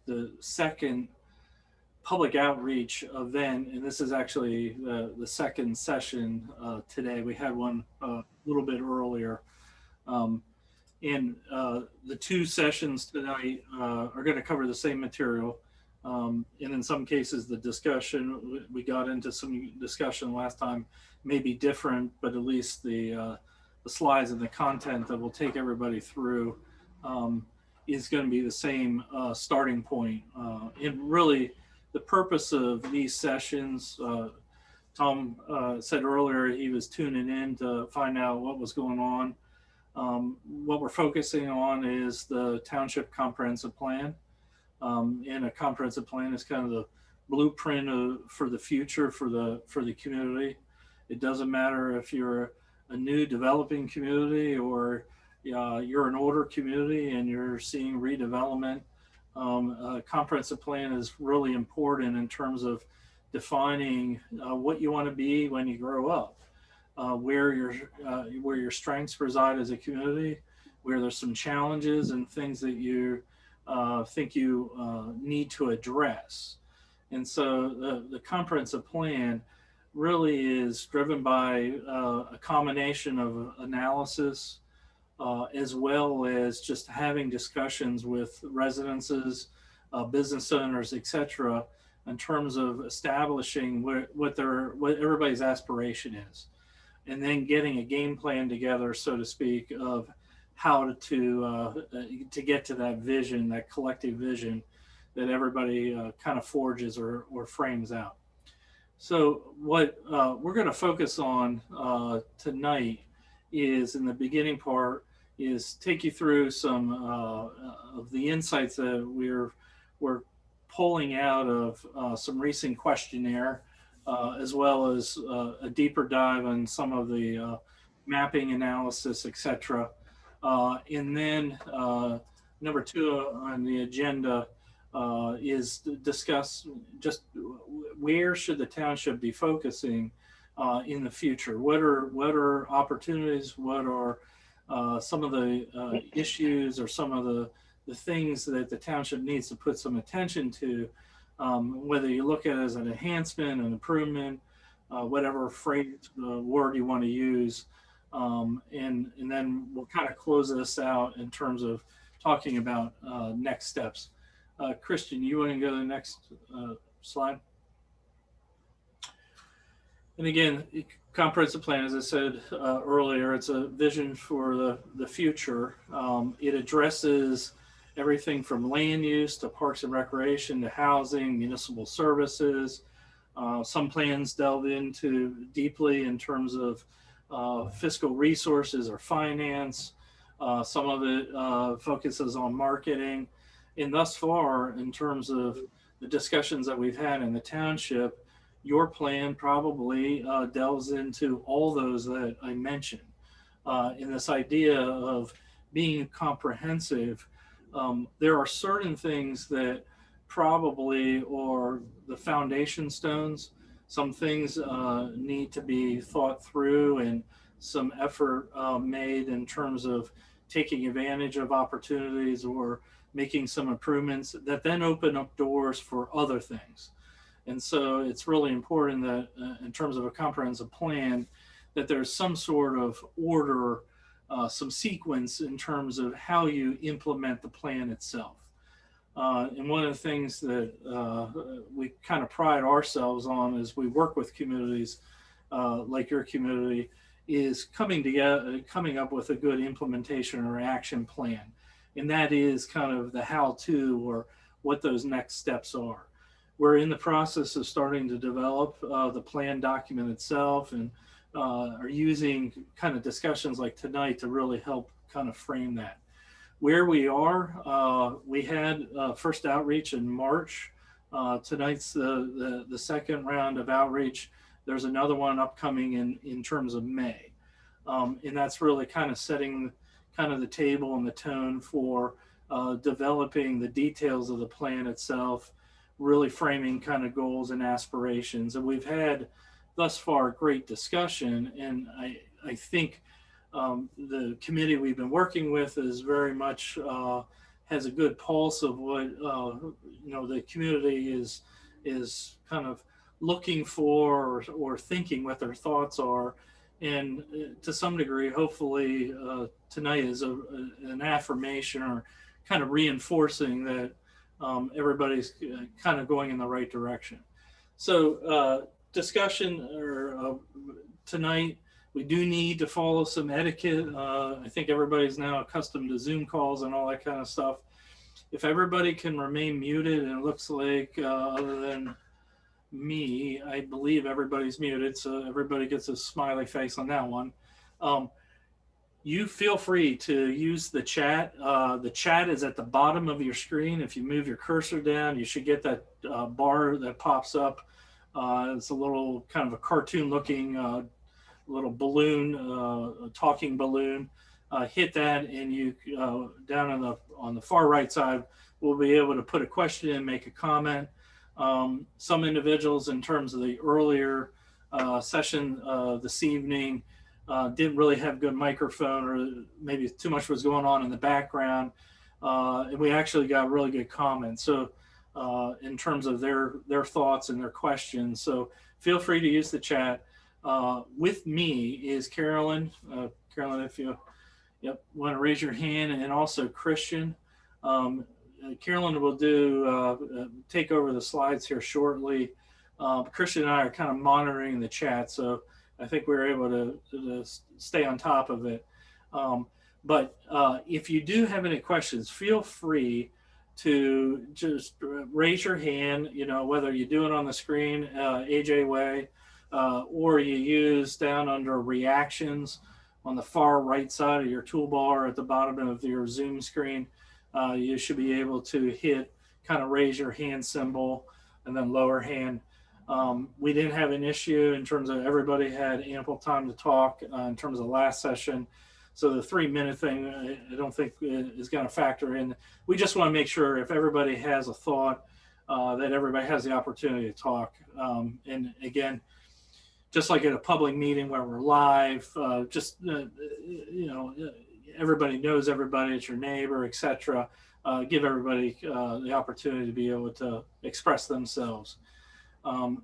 the second public outreach event, and this is actually the second session today. We had one a little bit earlier. Um, and the two sessions tonight are going to cover the same material. And in some cases, the discussion, we got into some discussion last time, may be different, but at least the slides and the content that will take everybody through um, is going to be the same starting point. And really, the purpose of these sessions, Tom said earlier he was tuning in to find out what was going on. What we're focusing on is the township comprehensive plan. And a comprehensive plan is kind of the blueprint for the future for the community. It doesn't matter if you're a new developing community or you're an older community and you're seeing redevelopment. A comprehensive plan is really important in terms of defining what you want to be when you grow up, where your strengths reside as a community, where there's some challenges and things that you think you need to address. And so the comprehensive plan really is driven by a combination of analysis as well as just having discussions with residences, business owners, etc., in terms of establishing what everybody's aspiration is, and then getting a game plan together, so to speak, of how to get to that vision, that collective vision that everybody kind of forges or frames out. So what we're going to focus on tonight is in the beginning part is take you through some of the insights that we're pulling out of some recent questionnaire, as well as a deeper dive on some of the mapping analysis, etc. And then number two on the agenda is to discuss just where should the township be focusing in the future. What are opportunities? What are some of the issues or some of the things that the township needs to put some attention to, whether you look at it as an enhancement, an improvement, whatever phrase, word you want to use. And then we'll kind of close this out in terms of talking about next steps. Christian, you want to go to the next slide? And again, comprehensive plan, as I said earlier, it's a vision for the future. It addresses everything from land use to parks and recreation to housing, municipal services. Some plans delve into deeply in terms of fiscal resources or finance. Some of it focuses on marketing. And thus far, in terms of the discussions that we've had in the township, your plan probably delves into all those that I mentioned. In this idea of being comprehensive, there are certain things that probably are the foundation stones. Some things need to be thought through and some effort made in terms of taking advantage of opportunities or making some improvements that then open up doors for other things. And so it's really important that, in terms of a comprehensive plan, that there's some sort of order, some sequence in terms of how you implement the plan itself. And one of the things that we kind of pride ourselves on as we work with communities like your community is coming together, coming up with a good implementation or action plan. And that is kind of the how to or what those next steps are. We're in the process of starting to develop the plan document itself and are using kind of discussions like tonight to really help kind of frame that. Where we are, we had first outreach in March. Tonight's the second round of outreach. There's another one upcoming in terms of May. And that's really kind of setting kind of the table and the tone for developing the details of the plan itself, really framing kind of goals and aspirations. And we've had thus far great discussion. And I think the committee we've been working with is very much has a good pulse of what the community is kind of looking for or thinking what their thoughts are. And to some degree, hopefully, tonight is an affirmation or kind of reinforcing that everybody's kind of going in the right direction. So, discussion or tonight, we do need to follow some etiquette. I think everybody's now accustomed to Zoom calls and all that kind of stuff. If everybody can remain muted, and it looks like other than me, I believe everybody's muted, so everybody gets a smiley face on that one. You feel free to use the chat. The chat is at the bottom of your screen. If you move your cursor down, you should get that bar that pops up. It's a little kind of a cartoon looking little balloon, a talking balloon. Hit that, and you down on the far right side will be able to put a question in, make a comment. Some individuals, in terms of the earlier session this evening, didn't really have good microphone, or maybe too much was going on in the background, and we actually got really good comments. So in terms of their thoughts and their questions, so feel free to use the chat. With me is Carolyn. Carolyn, if you want to raise your hand, and also Christian. Carolyn will take over the slides here shortly. Christian and I are kind of monitoring the chat, so I think we're able to stay on top of it. But if you do have any questions, feel free to just raise your hand, whether you do it on the screen, AJ way, or you use down under reactions on the far right side of your toolbar at the bottom of your Zoom screen. You should be able to hit kind of raise your hand symbol and then lower hand. We didn't have an issue in terms of everybody had ample time to talk in terms of last session. So the 3-minute thing, I don't think is going to factor in. We just want to make sure if everybody has a thought, that everybody has the opportunity to talk. And again, just like at a public meeting where we're live, everybody knows everybody, it's your neighbor, etc. Give everybody the opportunity to be able to express themselves.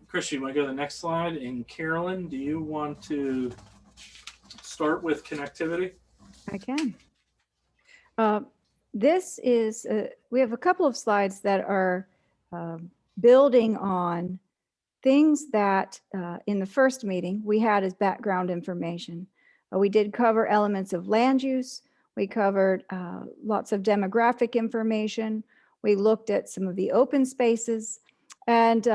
Christian, you want to go to the next slide? And Carolyn, do you want to start with connectivity? I can. This is, we have a couple of slides that are building on things that in the first meeting we had as background information. We did cover elements of land use. We covered lots of demographic information. We looked at some of the open spaces and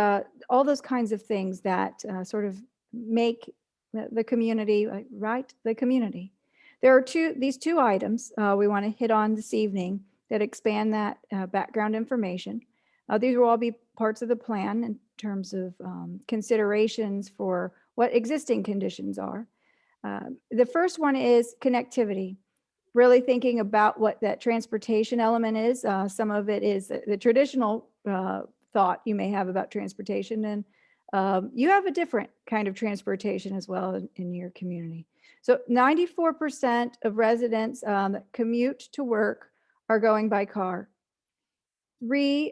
all those kinds of things that sort of make the community, right? The community. There are these two items we want to hit on this evening that expand that background information. These will all be parts of the plan in terms of considerations for what existing conditions are. The first one is connectivity, really thinking about what that transportation element is. Some of it is the traditional thought you may have about transportation, and you have a different kind of transportation as well in your community. So 94% of residents that commute to work are going by car. 3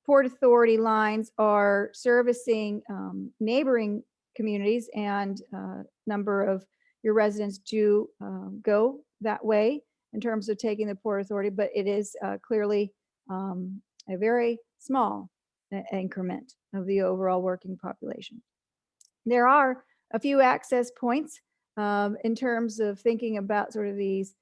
Port Authority lines are servicing neighboring communities, and number of your residents do go that way in terms of taking the Port Authority, but it is clearly a very small increment of the overall working population. There are a few access points in terms of thinking about sort of these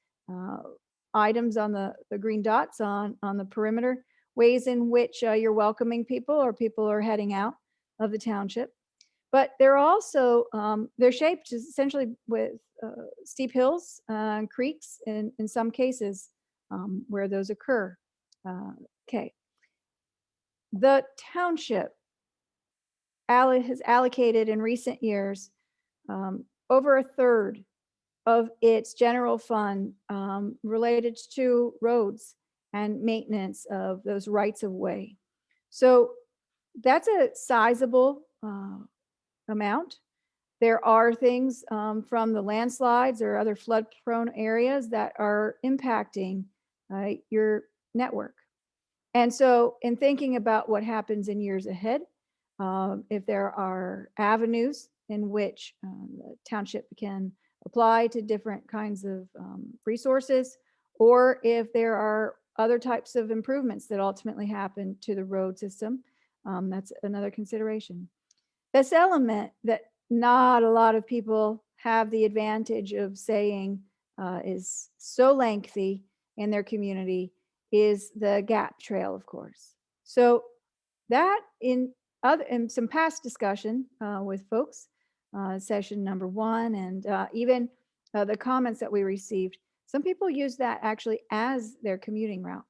items on the green dots on the perimeter, ways in which you're welcoming people or people are heading out of the township. But they're also, they're shaped essentially with steep hills and creeks in some cases where those occur. Okay. The township has allocated in recent years over 1/3 of its general fund related to roads and maintenance of those rights of way. So that's a sizable amount. There are things from the landslides or other flood prone areas that are impacting your network. And so in thinking about what happens in years ahead, if there are avenues in which the township can apply to different kinds of resources, or if there are other types of improvements that ultimately happen to the road system, that's another consideration. This element that not a lot of people have the advantage of saying is so lengthy in their community is the GAP trail, of course. So that in some past discussion with folks, session number 1, and even the comments that we received, some people use that actually as their commuting route.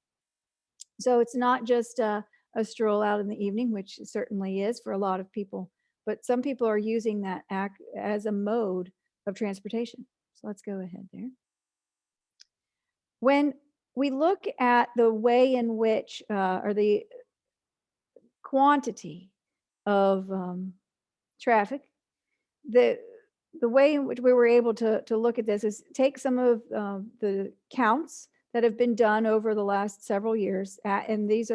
So it's not just a stroll out in the evening, which it certainly is for a lot of people, but some people are using that as a mode of transportation. So let's go ahead there. When we look at the way in which, or the quantity of traffic, the way in which we were able to look at this is take some of the counts that have been done over the last several years, and these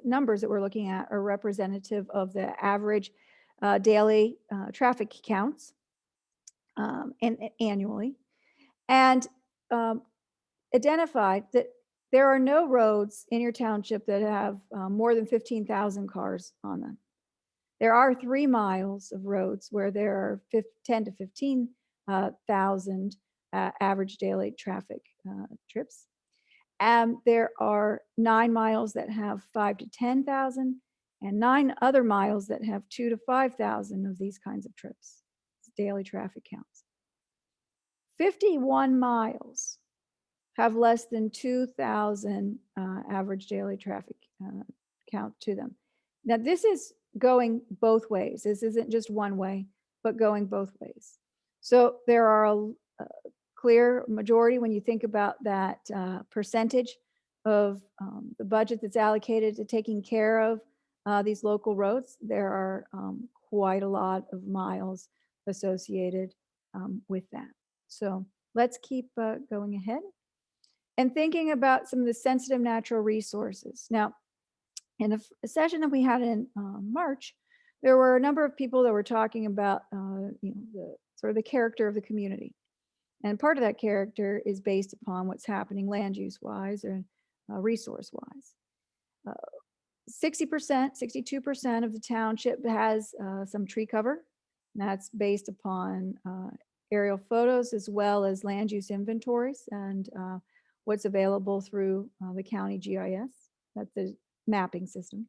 numbers that we're looking at are representative of the average daily traffic counts and annually, and identified that there are no roads in your township that have more than 15,000 cars on them. There are 3 miles of roads where there are 10 to 15,000 average daily traffic trips. And there are 9 miles that have 5 to 10,000, and 9 other miles that have 2 to 5,000 of these kinds of trips. It's daily traffic counts. 51 miles have less than 2,000 average daily traffic count to them. Now, this is going both ways. This isn't just one way, but going both ways. So there are a clear majority when you think about that percentage of the budget that's allocated to taking care of these local roads. There are quite a lot of miles associated with that. So let's keep going ahead and thinking about some of the sensitive natural resources. Now, in a session that we had in March, there were a number of people that were talking about the sort of the character of the community. And part of that character is based upon what's happening land use wise or resource wise. 60%, 62% of the township has some tree cover. And that's based upon aerial photos as well as land use inventories and what's available through the county GIS. That's the mapping system.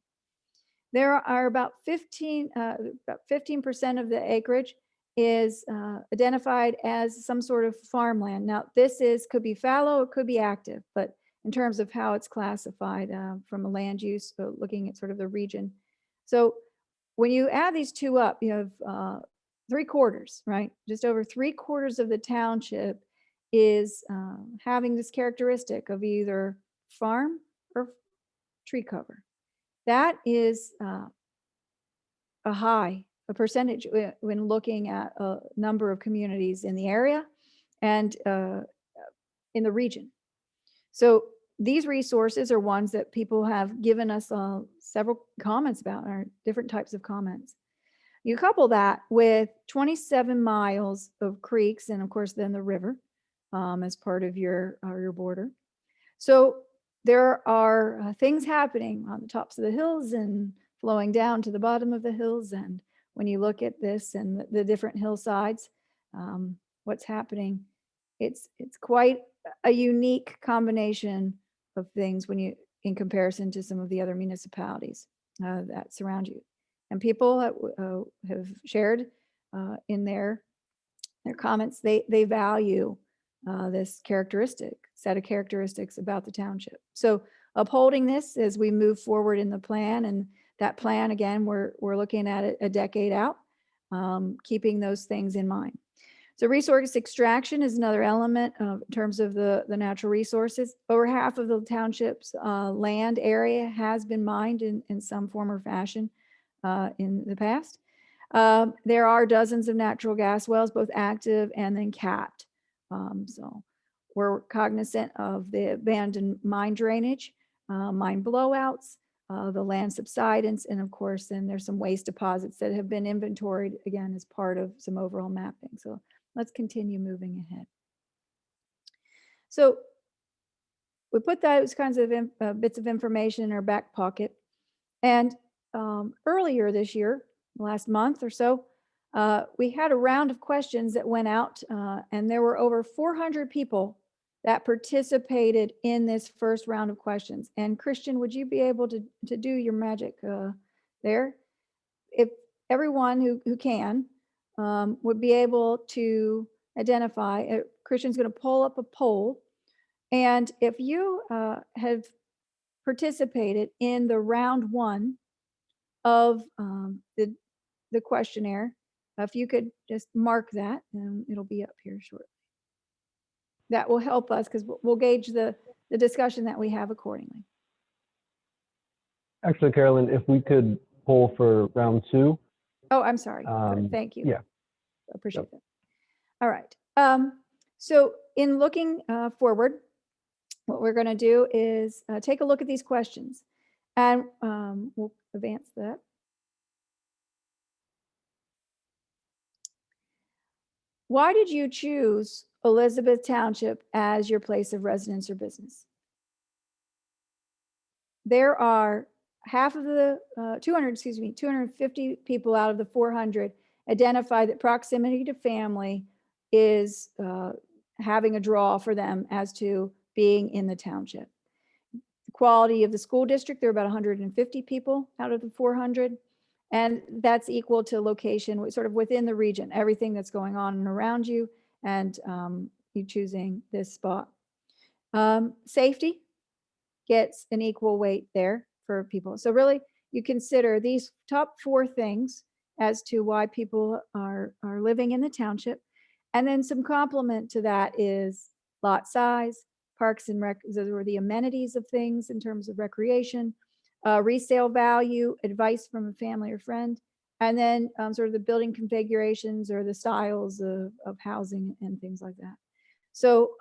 There are about 15% of the acreage is identified as some sort of farmland. Now, this could be fallow, it could be active, but in terms of how it's classified from a land use, looking at sort of the region. So when you add these two up, you have 3/4, right? Just over 3/4 of the township is having this characteristic of either farm or tree cover. That is a percentage when looking at a number of communities in the area and in the region. So these resources are ones that people have given us several comments about, or different types of comments. You couple that with 27 miles of creeks and of course then the river as part of your border. So there are things happening on the tops of the hills and flowing down to the bottom of the hills. And when you look at this and the different hillsides, what's happening, it's quite a unique combination of things when you, in comparison to some of the other municipalities that surround you. And people have shared in their comments, they value this set of characteristics about the township. So upholding this as we move forward in the plan, and that plan, again, we're looking at it a decade out, keeping those things in mind. So resource extraction is another element in terms of the natural resources. Over half of the township's land area has been mined in some form or fashion in the past. There are dozens of natural gas wells, both active and then capped. So we're cognizant of the abandoned mine drainage mine blowouts, the land subsidence, and of course, then there's some waste deposits that have been inventoried again as part of some overall mapping. So let's continue moving ahead. So we put those kinds of bits of information in our back pocket. And earlier this year, last month or so, we had a round of questions that went out, and there were over 400 people that participated in this first round of questions. And Christian, would you be able to do your magic there? If everyone who can would be able to identify, Christian's going to pull up a poll. And if you have participated in the round one of the questionnaire, if you could just mark that, and it'll be up here shortly. That will help us because we'll gauge the discussion that we have accordingly. Actually, Carolyn, if we could poll for round 2. Oh, I'm sorry. Good. Thank you. Yeah. Appreciate that. All right. So in looking forward, what we're going to do is take a look at these questions, and we'll advance that. Why did you choose Elizabeth Township as your place of residence or business? There are half of the 250 people out of the 400 identify that proximity to family is having a draw for them as to being in the township. The quality of the school district, there are about 150 people out of the 400. And that's equal to location, sort of within the region, everything that's going on and around you, and you choosing this spot. Safety gets an equal weight there for people. So really, you consider these top 4 things as to why people are living in the township. And then some complement to that is lot size, parks and rec, those are the amenities of things in terms of recreation, resale value, advice from a family or friend, and then sort of the building configurations or the styles of housing and things like that. So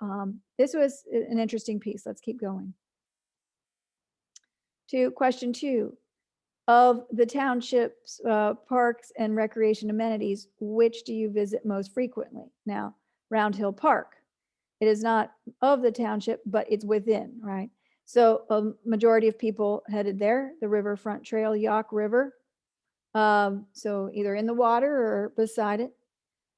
this was an interesting piece. Let's keep going. To question 2, of the township's parks and recreation amenities, which do you visit most frequently? Now, Round Hill Park. It is not of the township, but it's within, right? So a majority of people headed there, the Riverfront Trail, Yawk River. So either in the water or beside it.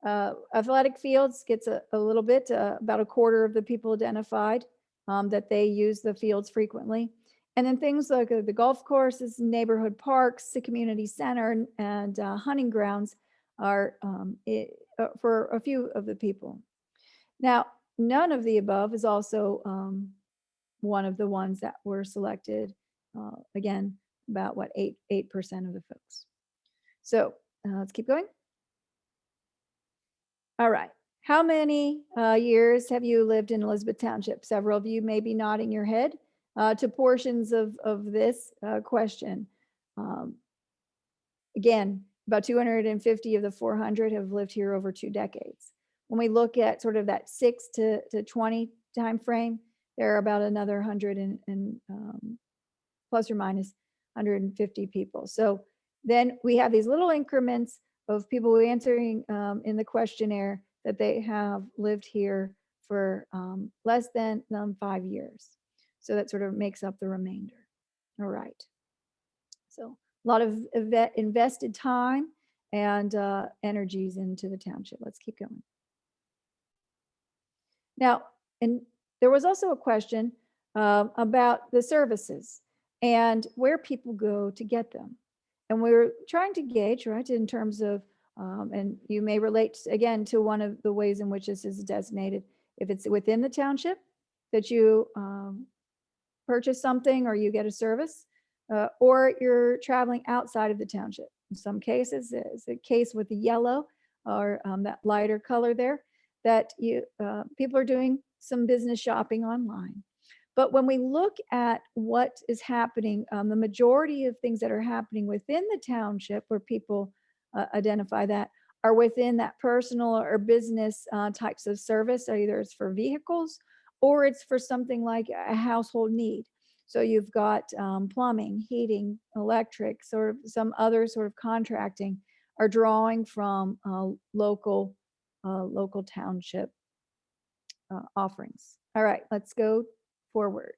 Athletic fields gets a little bit, about a quarter of the people identified that they use the fields frequently. And then things like the golf courses, neighborhood parks, the community center, and hunting grounds are for a few of the people. Now, none of the above is also one of the ones that were selected. Again, about what, 8% of the folks. So let's keep going. All right. How many years have you lived in Elizabeth Township? Several of you may be nodding your head to portions of this question. Again, about 250 of the 400 have lived here over 2 decades. When we look at sort of that 6 to 20 time frame, there are about another 100 and plus or minus 150 people. So then we have these little increments of people answering in the questionnaire that they have lived here for less than 5 years. So that sort of makes up the remainder. All right. So a lot of invested time and energies into the township. Let's keep going. Now, and there was also a question about the services and where people go to get them. And we're trying to gauge, right, in terms of, and you may relate again to one of the ways in which this is designated. If it's within the township that you purchase something or you get a service, or you're traveling outside of the township. In some cases, it's the case with the yellow or that lighter color there, that you people are doing some business shopping online. But when we look at what is happening, the majority of things that are happening within the township where people identify that are within that personal or business types of service. Either it's for vehicles or it's for something like a household need. So you've got plumbing, heating, electric, sort of some other sort of contracting are drawing from local township offerings. All right, let's go forward.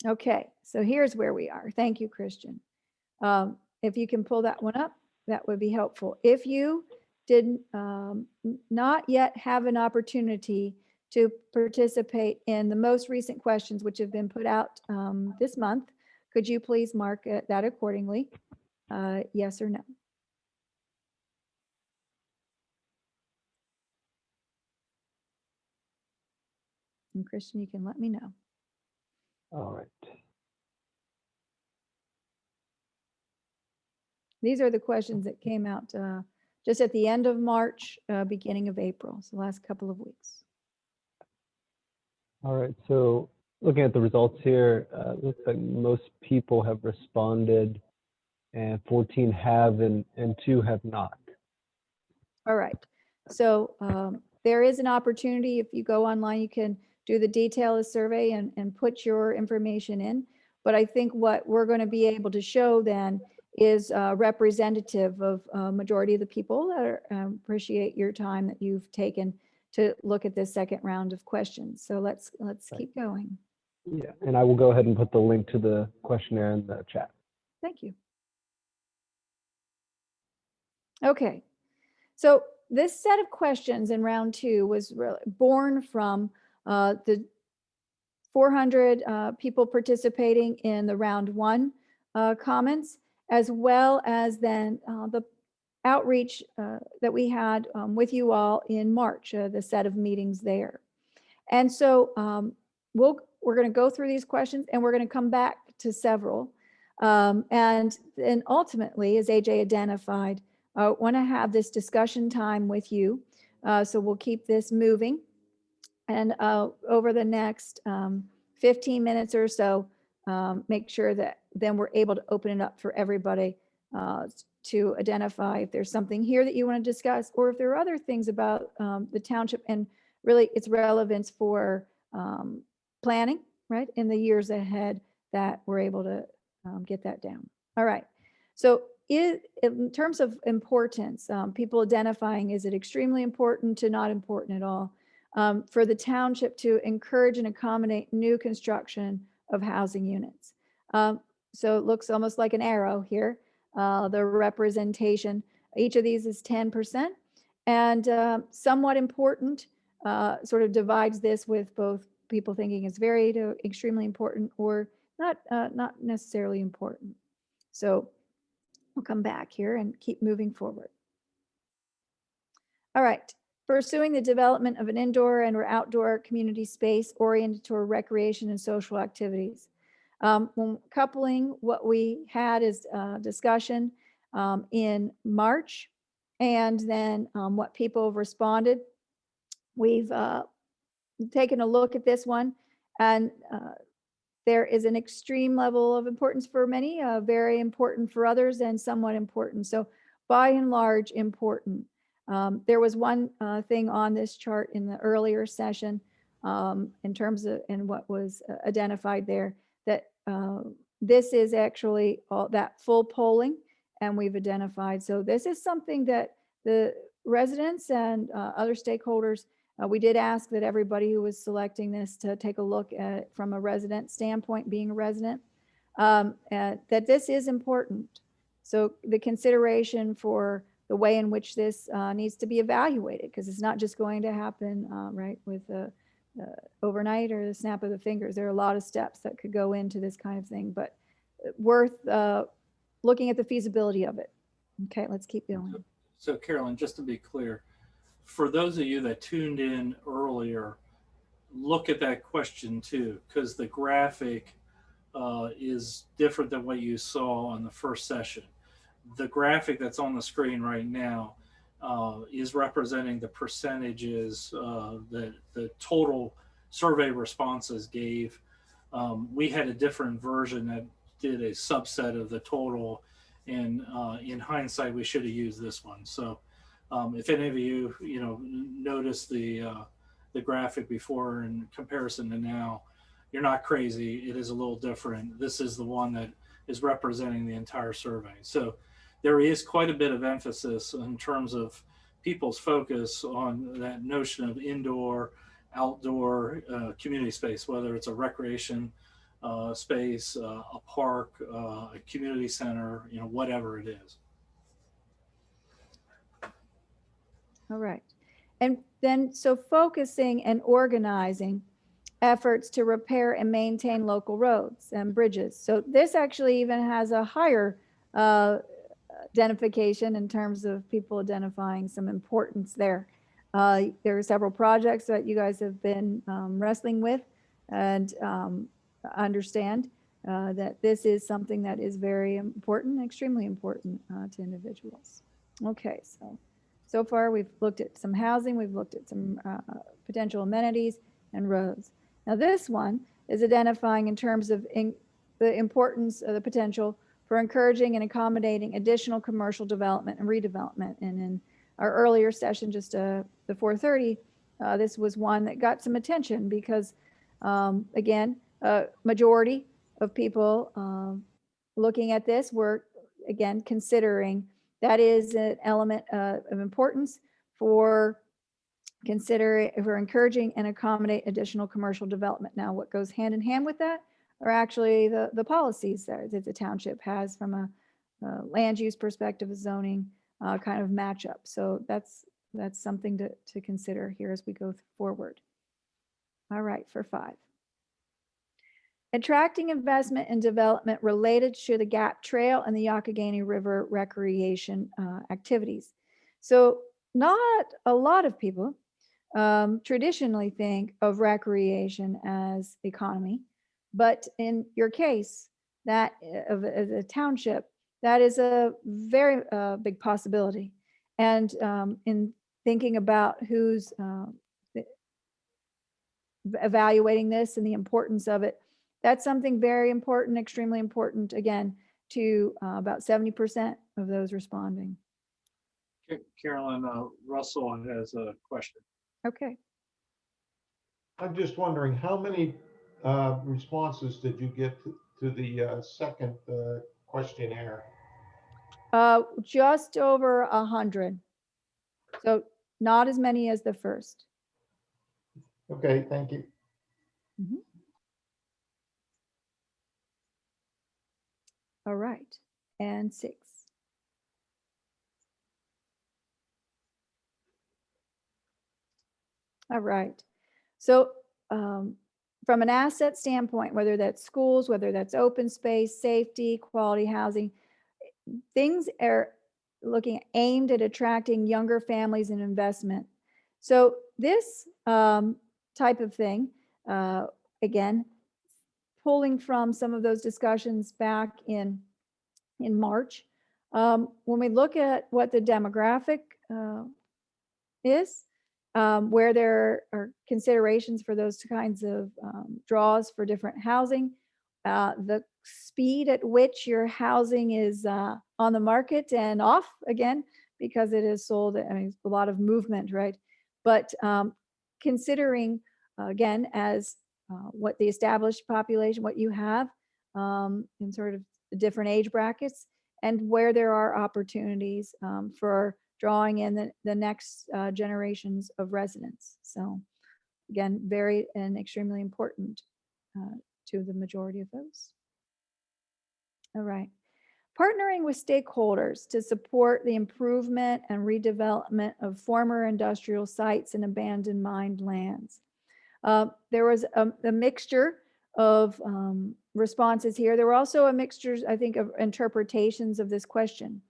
Okay, so here's where we are. Thank you, Christian. If you can pull that one up, that would be helpful. If you did not yet have an opportunity to participate in the most recent questions, which have been put out this month, could you please mark that accordingly? Yes or no? And Christian, you can let me know. All right. These are the questions that came out just at the end of March, beginning of April, so the last couple of weeks. All right. So looking at the results here, it looks like most people have responded, and 14 have, and 2 have not. All right. So there is an opportunity. If you go online, you can do the detailed survey and put your information in. But I think what we're going to be able to show then is representative of majority of the people that are, appreciate your time that you've taken to look at this second round of questions. So let's keep going. Yeah, and I will go ahead and put the link to the questionnaire in the chat. Thank you. Okay, so this set of questions in round 2 was really born from the 400 people participating in the round 1 comments, as well as then the outreach that we had with you all in March, the set of meetings there. And so we're going to go through these questions and we're going to come back to several. And then ultimately, as AJ identified, want to have this discussion time with you. So we'll keep this moving. And over the next 15 minutes or so, make sure that then we're able to open it up for everybody to identify if there's something here that you want to discuss, or if there are other things about the township and really its relevance for planning, right, in the years ahead, that we're able to get that down. All right. So in terms of importance, people identifying, is it extremely important to not important at all? For the township to encourage and accommodate new construction of housing units. So it looks almost like an arrow here, the representation. Each of these is 10%, and somewhat important, sort of divides this with both people thinking it's very to extremely important, or not necessarily important. So we'll come back here and keep moving forward. All right. Pursuing the development of an indoor and or outdoor community space oriented toward recreation and social activities. When coupling what we had as discussion in March, and then what people have responded, we've taken a look at this one, and there is an extreme level of importance for many, very important for others, and somewhat important. So by and large, important. There was one thing on this chart in the earlier session in terms of, and what was identified there, that this is actually all that full polling, and we've identified. So this is something that the residents and other stakeholders, we did ask that everybody who was selecting this to take a look at it from a resident standpoint, being a resident, that this is important. So the consideration for the way in which this needs to be evaluated, because it's not just going to happen right with overnight or the snap of the fingers. There are a lot of steps that could go into this kind of thing, but worth looking at the feasibility of it. Okay, let's keep going. So Carolyn, just to be clear, for those of you that tuned in earlier, look at that question too, because the graphic is different than what you saw on the first session. The graphic that's on the screen right now is representing the percentages that the total survey responses gave. We had a different version that did a subset of the total, and in hindsight, we should have used this one. So if any of you, noticed the graphic before in comparison to now, you're not crazy. It is a little different. This is the one that is representing the entire survey. So there is quite a bit of emphasis in terms of people's focus on that notion of indoor, outdoor community space, whether it's a recreation space, a park, a community center, whatever it is. All right. And then, so focusing and organizing efforts to repair and maintain local roads and bridges. So this actually even has a higher identification in terms of people identifying some importance there. There are several projects that you guys have been wrestling with, and understand that this is something that is very important, extremely important to individuals. Okay, so far we've looked at some housing, we've looked at some potential amenities and roads. Now this one is identifying in terms of the importance of the potential for encouraging and accommodating additional commercial development and redevelopment. And in our earlier session, just the 4:30, this was one that got some attention because, again, majority of people looking at this were, again, considering that is an element of importance for encouraging and accommodate additional commercial development. Now, what goes hand in hand with that are actually the policies that the township has from a land use perspective, a zoning kind of matchup. So that's something to consider here as we go forward. All right, for 5. Attracting investment and development related to the Gap Trail and the Youghiogheny River recreation activities. So not a lot of people traditionally think of recreation as economy, but in your case, that of a township, that is a very big possibility. And in thinking about who's evaluating this and the importance of it, that's something very important, extremely important, again, to about 70% of those responding. Carolyn, Russell has a question. Okay. I'm just wondering, how many responses did you get to the second questionnaire? Just over 100. So not as many as the first. Okay, thank you. Mhm. All right, and 6. All right. So from an asset standpoint, whether that's schools, whether that's open space, safety, quality housing, things are aimed at attracting younger families and investment. So this type of thing, again, pulling from some of those discussions back in March, when we look at what the demographic is, where there are considerations for those kinds of draws for different housing, the speed at which your housing is on the market and off again, because it is sold, I mean, a lot of movement, right? But considering, again, as what the established population, what you have in sort of different age brackets, and where there are opportunities for drawing in the next generations of residents. So again, very and extremely important to the majority of those. All right. Partnering with stakeholders to support the improvement and redevelopment of former industrial sites and abandoned mined lands. There was a mixture of responses here. There were also a mixture, I think, of interpretations of this question.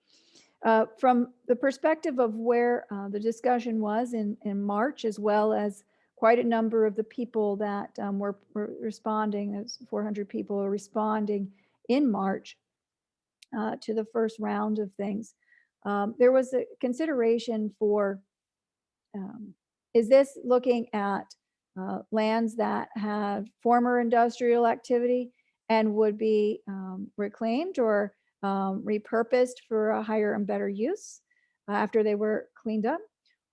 From the perspective of where the discussion was in March, as well as quite a number of the people that were responding, as 400 people are responding in March to the first round of things. There was a consideration for, is this looking at lands that have former industrial activity and would be reclaimed or repurposed for a higher and better use after they were cleaned up?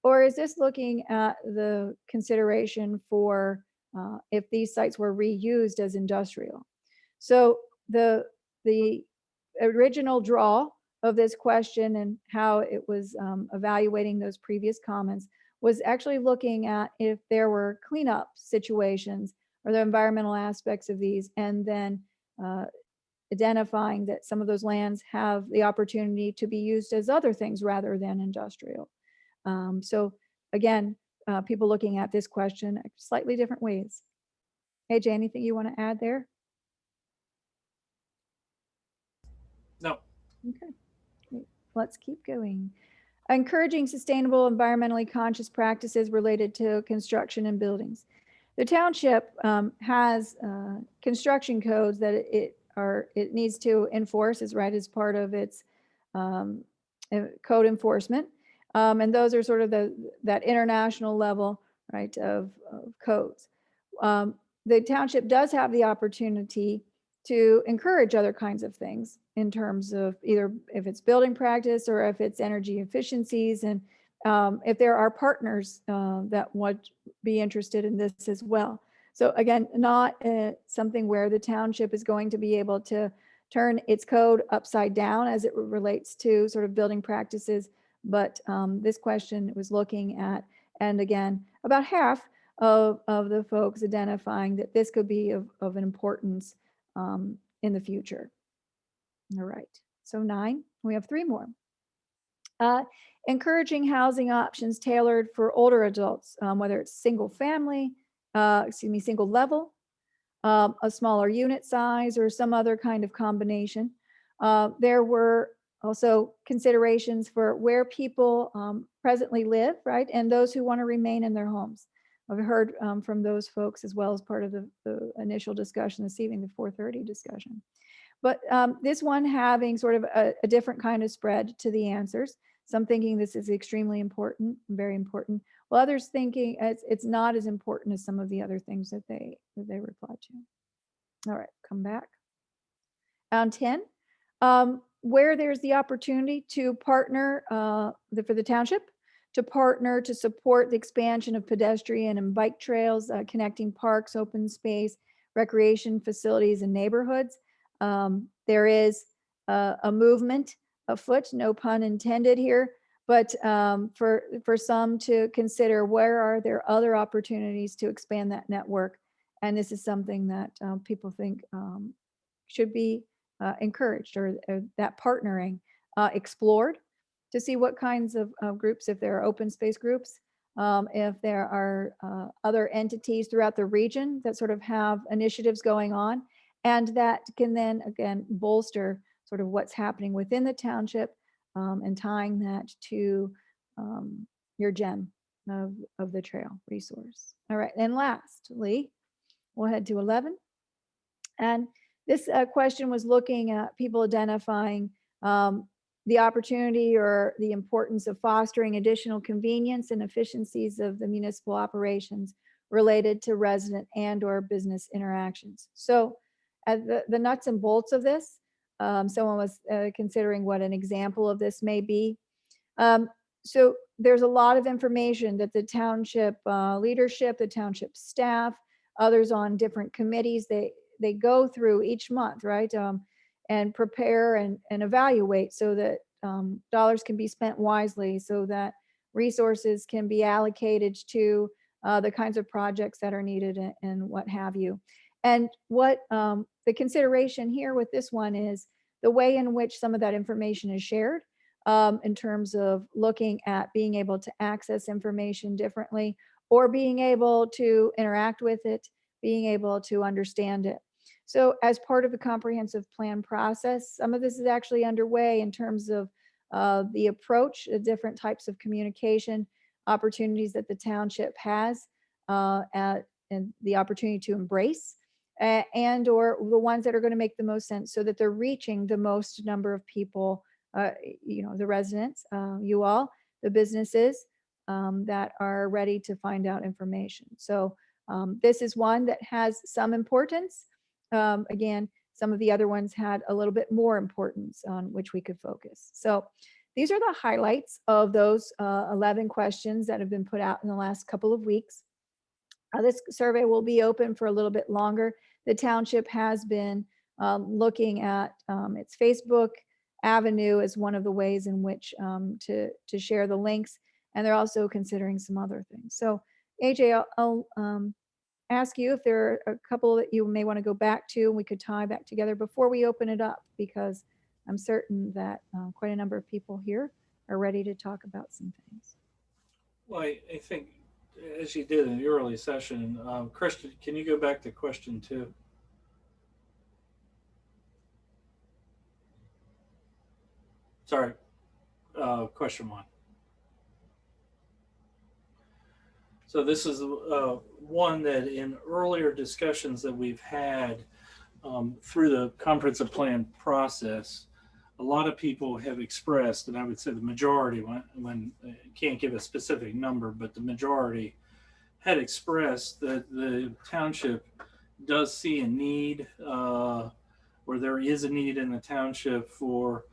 Or is this looking at the consideration for if these sites were reused as industrial. So the original draw of this question and how it was evaluating those previous comments was actually looking at if there were cleanup situations or the environmental aspects of these, and then identifying that some of those lands have the opportunity to be used as other things rather than industrial. So again, people looking at this question slightly different ways. AJ, anything you want to add there? No. Okay, great. Let's keep going. Encouraging sustainable, environmentally conscious practices related to construction and buildings. The township has construction codes that it needs to enforce as part of its code enforcement. And those are sort of that international level, right, of codes. The township does have the opportunity to encourage other kinds of things in terms of either if it's building practice or if it's energy efficiencies, and if there are partners that would be interested in this as well. So again, not something where the township is going to be able to turn its code upside down as it relates to sort of building practices, but this question was looking at, and again, about half of the folks identifying that this could be of an importance in the future. All right, so 9, we have 3 more. Encouraging housing options tailored for older adults, whether it's single family, single level, a smaller unit size, or some other kind of combination. There were also considerations for where people presently live, right? And those who want to remain in their homes. I've heard from those folks as well as part of the initial discussion this evening, the 4:30 discussion. But this one having sort of a different kind of spread to the answers. Some thinking this is extremely important, very important, while others thinking it's not as important as some of the other things that they replied to. All right, come back. On 10, where there's the opportunity to partner for the township, to partner to support the expansion of pedestrian and bike trails, connecting parks, open space, recreation facilities, and neighborhoods. There is a movement afoot, no pun intended here, but for some to consider where are there other opportunities to expand that network. And this is something that people think should be encouraged, or that partnering explored, to see what kinds of groups, if there are open space groups, if there are other entities throughout the region that sort of have initiatives going on, and that can then again bolster sort of what's happening within the township, and tying that to your gem of the trail resource. All right, and lastly, we'll head to 11. And this question was looking at people identifying the opportunity or the importance of fostering additional convenience and efficiencies of the municipal operations related to resident and or business interactions. So the nuts and bolts of this, someone was considering what an example of this may be. So there's a lot of information that the township leadership, the township staff, others on different committees, they go through each month, right? And prepare and evaluate so that dollars can be spent wisely, so that resources can be allocated to the kinds of projects that are needed, and what have you. And what the consideration here with this one is the way in which some of that information is shared, in terms of looking at being able to access information differently, or being able to interact with it, being able to understand it. So as part of the comprehensive plan process, some of this is actually underway in terms of the approach, the different types of communication opportunities that the township has, and the opportunity to embrace, and or the ones that are going to make the most sense so that they're reaching the most number of people, the residents, you all, the businesses that are ready to find out information. So this is one that has some importance. Again, some of the other ones had a little bit more importance on which we could focus. So these are the highlights of those 11 questions that have been put out in the last couple of weeks. This survey will be open for a little bit longer. The township has been looking at its Facebook avenue as one of the ways in which to share the links. And they're also considering some other things. So AJ, I'll ask you if there are a couple that you may want to go back to and we could tie back together before we open it up, because I'm certain that quite a number of people here are ready to talk about some things. Well, I think as you did in the early session, Christian, can you go back to question 2? Sorry, question 1. So this is one that in earlier discussions that we've had through the comprehensive plan process, a lot of people have expressed, and I would say the majority, when can't give a specific number, but the majority had expressed that the township does see a need, or there is a need in the township for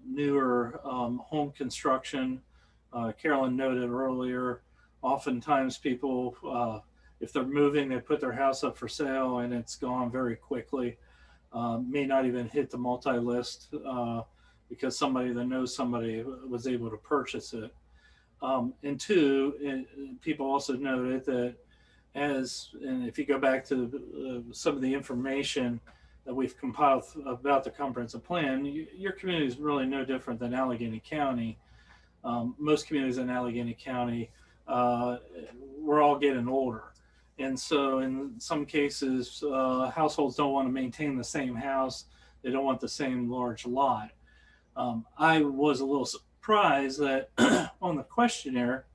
newer home construction. Carolyn noted earlier, oftentimes people, if they're moving, they put their house up for sale and it's gone very quickly. May not even hit the multi-list because somebody that knows somebody was able to purchase it. And 2, people also noted that and if you go back to some of the information that we've compiled about the comprehensive plan, your community is really no different than Allegheny County. Most communities in Allegheny County, we're all getting older. And so in some cases, households don't want to maintain the same house. They don't want the same large lot. I was a little surprised that on the questionnaire,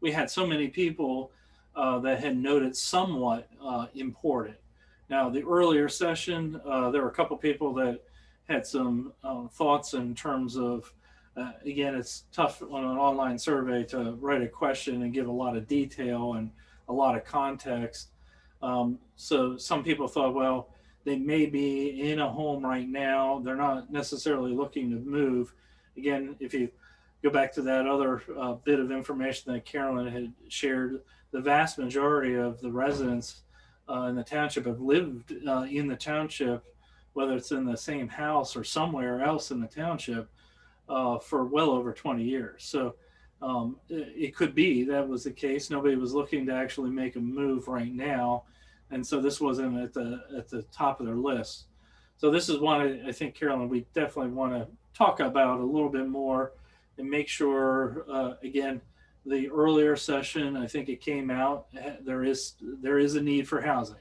we had so many people that had noted somewhat important. Now, the earlier session, there were a couple people that had some thoughts in terms of, again, it's tough on an online survey to write a question and give a lot of detail and a lot of context. So some people thought, well, they may be in a home right now. They're not necessarily looking to move. Again, if you go back to that other bit of information that Carolyn had shared, the vast majority of the residents in the township have lived in the township, whether it's in the same house or somewhere else in the township, for well over 20 years. So it could be that was the case. Nobody was looking to actually make a move right now. And so this wasn't at the top of their list. So this is one I think, Carolyn, we definitely want to talk about a little bit more and make sure, again, the earlier session, I think it came out, there is a need for housing.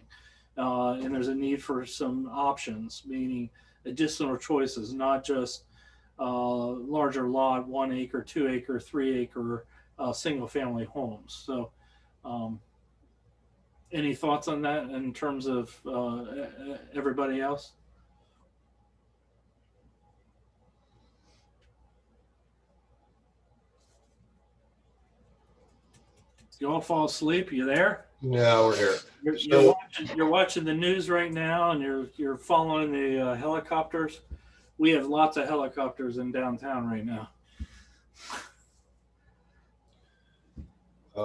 And there's a need for some options, meaning additional choices, not just larger lot, 1 acre, 2 acre, 3 acre, single family homes. So any thoughts on that in terms of everybody else? You all fall asleep? You there? No, we're here. You're watching the news right now, and you're following the helicopters. We have lots of helicopters in downtown right now.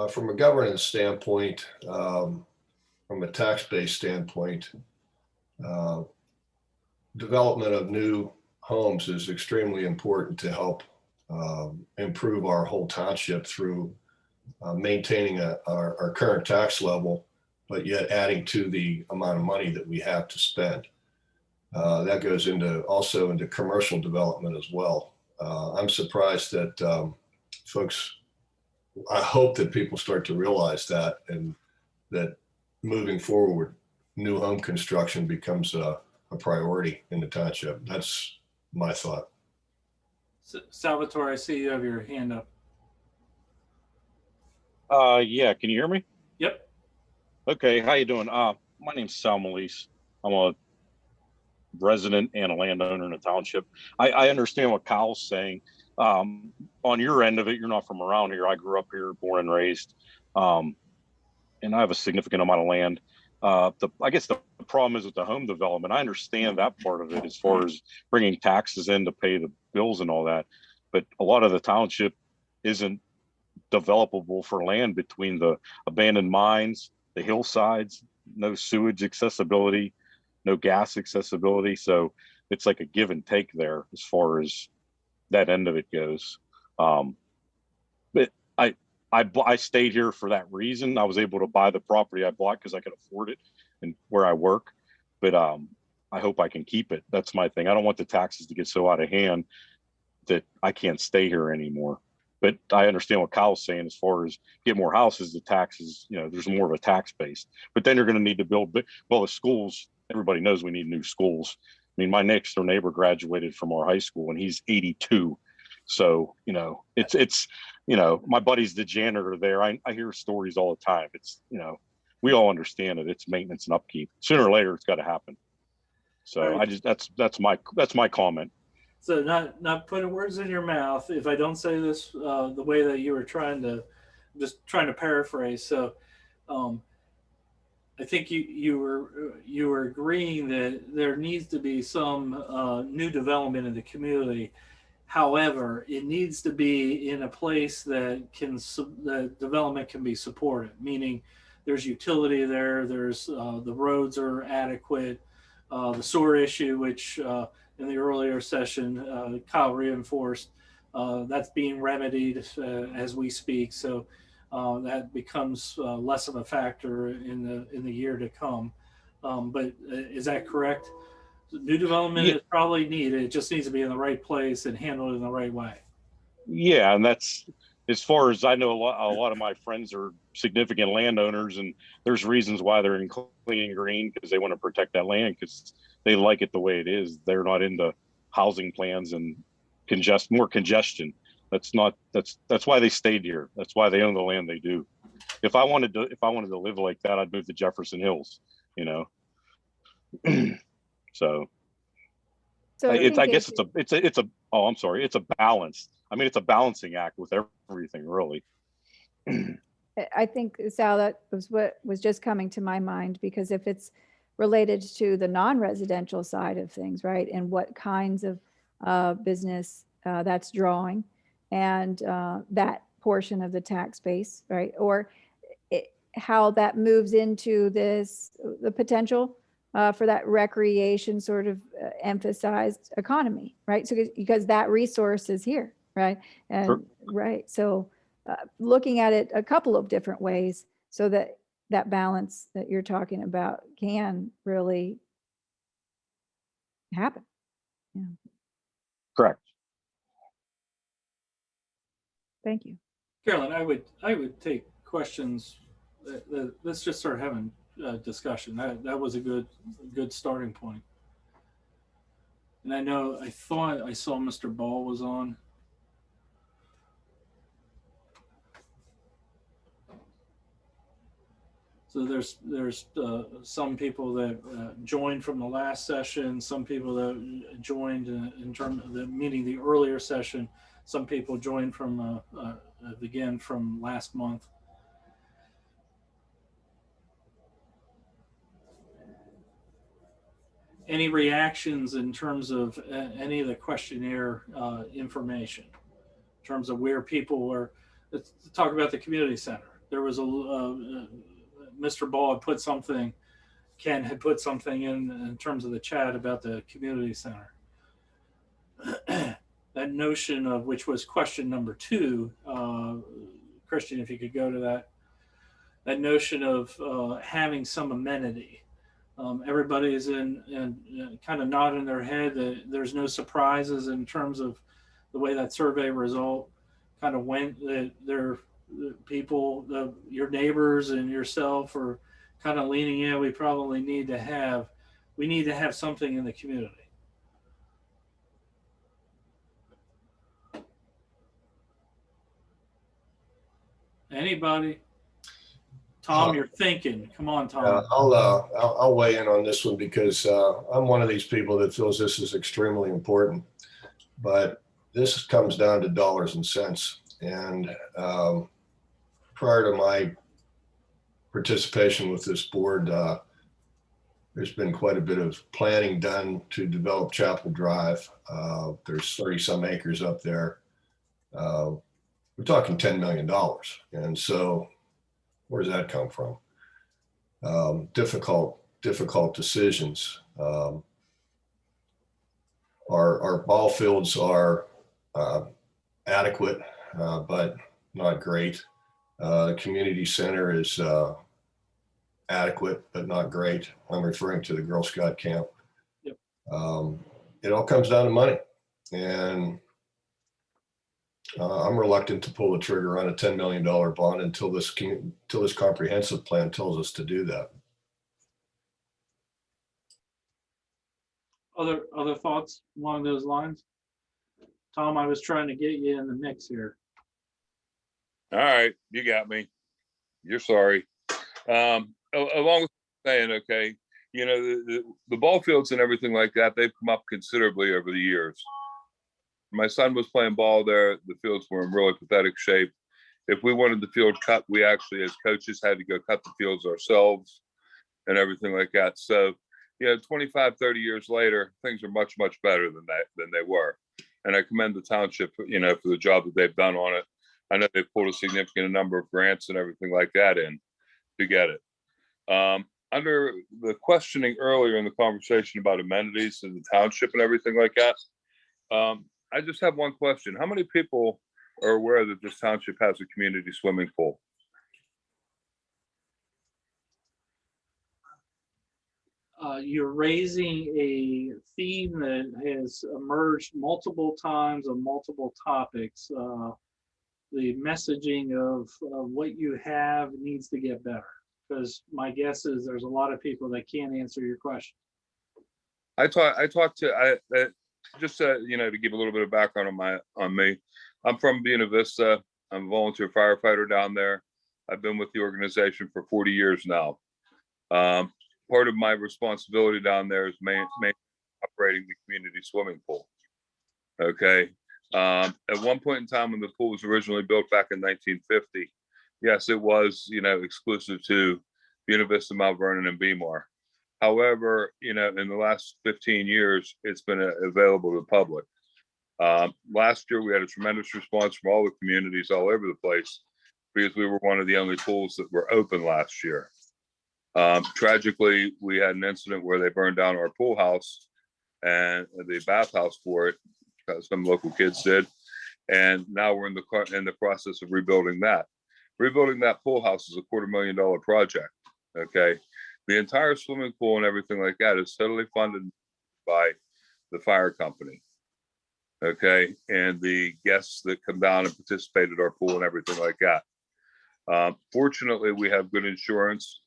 From a governance standpoint, from a tax-based standpoint, development of new homes is extremely important to help improve our whole township through maintaining our current tax level, but yet adding to the amount of money that we have to spend. That goes also into commercial development as well. I'm surprised that folks, I hope that people start to realize that, and that moving forward, new home construction becomes a priority in the township. That's my thought. Salvatore, I see you have your hand up. Yeah, can you hear me? Yep. Okay, how you doing? My name's Sal Melise. I'm a resident and a landowner in the township. I understand what Kyle's saying. On your end of it, you're not from around here. I grew up here, born and raised, and I have a significant amount of land. I guess the problem is with the home development. I understand that part of it as far as bringing taxes in to pay the bills and all that, but a lot of the township isn't developable for land between the abandoned mines, the hillsides, no sewage accessibility, no gas accessibility. So it's like a give and take there as far as that end of it goes. But I stayed here for that reason. I was able to buy the property I bought because I could afford it and where I work. But I hope I can keep it. That's my thing. I don't want the taxes to get so out of hand that I can't stay here anymore. But I understand what Kyle's saying as far as get more houses, the taxes, you know, there's more of a tax base. But then you're going to need to build, well, the schools, everybody knows we need new schools. I mean, my next door neighbor graduated from our high school and he's 82. So, you know, it's, you know, my buddy's the janitor there. I hear stories all the time. It's, you know, we all understand it. It's maintenance and upkeep. Sooner or later, it's got to happen. So Right. I just, that's my comment. So not putting words in your mouth. If I don't say this the way that you were trying to paraphrase. So I think you were agreeing that there needs to be some new development in the community. However, it needs to be in a place that the development can be supported, meaning there's utility there, there's the roads are adequate, the sewer issue, which in the earlier session, Kyle reinforced, that's being remedied as we speak. So that becomes less of a factor in the year to come. But is that correct? New development is probably needed. It just needs to be in the right place and handled in the right way. Yeah, and that's as far as I know. A lot of my friends are significant landowners, and there's reasons why they're in clean and green because they want to protect that land because they like it the way it is. They're not into housing plans and more congestion. That's why they stayed here. That's why they own the land they do. If I wanted to live like that, I'd move to Jefferson Hills. You know. So I guess it's a balance. I mean, it's a balancing act with everything, really. I think, Sal, that was what was just coming to my mind, because if it's related to the non-residential side of things, right, and what kinds of business that's drawing, and that portion of the tax base, right, or how that moves into the potential for that recreation sort of emphasized economy, right? So because that resource is here, right? And Sure. right, so looking at it a couple of different ways so that that balance that you're talking about can really happen. Correct. Thank you. Carolyn, I would take questions. Let's just start having discussion. That was a good starting point. And I thought I saw Mr. Ball was on. So there's some people that joined from the last session, some people that joined in terms of meaning the earlier session, some people joined from again from last month. Any reactions in terms of any of the questionnaire information, in terms of where people were? Let's talk about the community center. There was Mr. Ball had put something, Ken had put something in terms of the chat about the community center. That notion of, which was question number 2, Christian, if you could go to that notion of having some amenity. Everybody is in kind of nodding their head that there's no surprises in terms of the way that survey result kind of went, that people, your neighbors and yourself are kind of leaning in. We need to have something in the community. Anybody? Tom, you're thinking. Come on, Tom. I'll weigh in on this one because I'm one of these people that feels this is extremely important, but this comes down to dollars and cents. And prior to my participation with this board, there's been quite a bit of planning done to develop Chapel Drive. There's 30 some acres up there. we're talking $10 million. And so where does that come from? Difficult decisions. Our ball fields are adequate, but not great. The community center is adequate, but not great. I'm referring to the Girl Scout camp. Yep. It all comes down to money. And I'm reluctant to pull the trigger on a $10 million bond until this comprehensive plan tells us to do that. Other thoughts along those lines? Tom, I was trying to get you in the mix here. All right, you got me. You're sorry. Along with saying, okay, you know, the ball fields and everything like that, they've come up considerably over the years. My son was playing ball there. The fields were in really pathetic shape. If we wanted the field cut, we actually, as coaches, had to go cut the fields ourselves and everything like that. So, you know, 25, 30 years later, things are much, much better than they were. And I commend the township, you know, for the job that they've done on it. I know they've pulled a significant number of grants and everything like that in to get it. Under the questioning earlier in the conversation about amenities in the township and everything like that, I just have one question. How many people are aware that this township has a community swimming pool? You're raising a theme that has emerged multiple times on multiple topics. The messaging of what you have needs to get better, because my guess is there's a lot of people that can't answer your question. Just you know, to give a little bit of background on me. I'm from Buena Vista. I'm a volunteer firefighter down there. I've been with the organization for 40 years now. Part of my responsibility down there is mainly operating the community swimming pool. Okay. At one point in time when the pool was originally built back in 1950, yes, it was, you know, exclusive to Buena Vista, Mount Vernon, and Beemar. However, you know, in the last 15 years, it's been available to the public. Last year, we had a tremendous response from all the communities all over the place because we were one of the only pools that were open last year. Tragically, we had an incident where they burned down our pool house and the bathhouse for it. Some local kids did, and now we're in the process of rebuilding that. Rebuilding that pool house is a $250,000 project. Okay, the entire swimming pool and everything like that is totally funded by the fire company. Okay, and the guests that come down and participate at our pool and everything like that. Fortunately, we have good insurance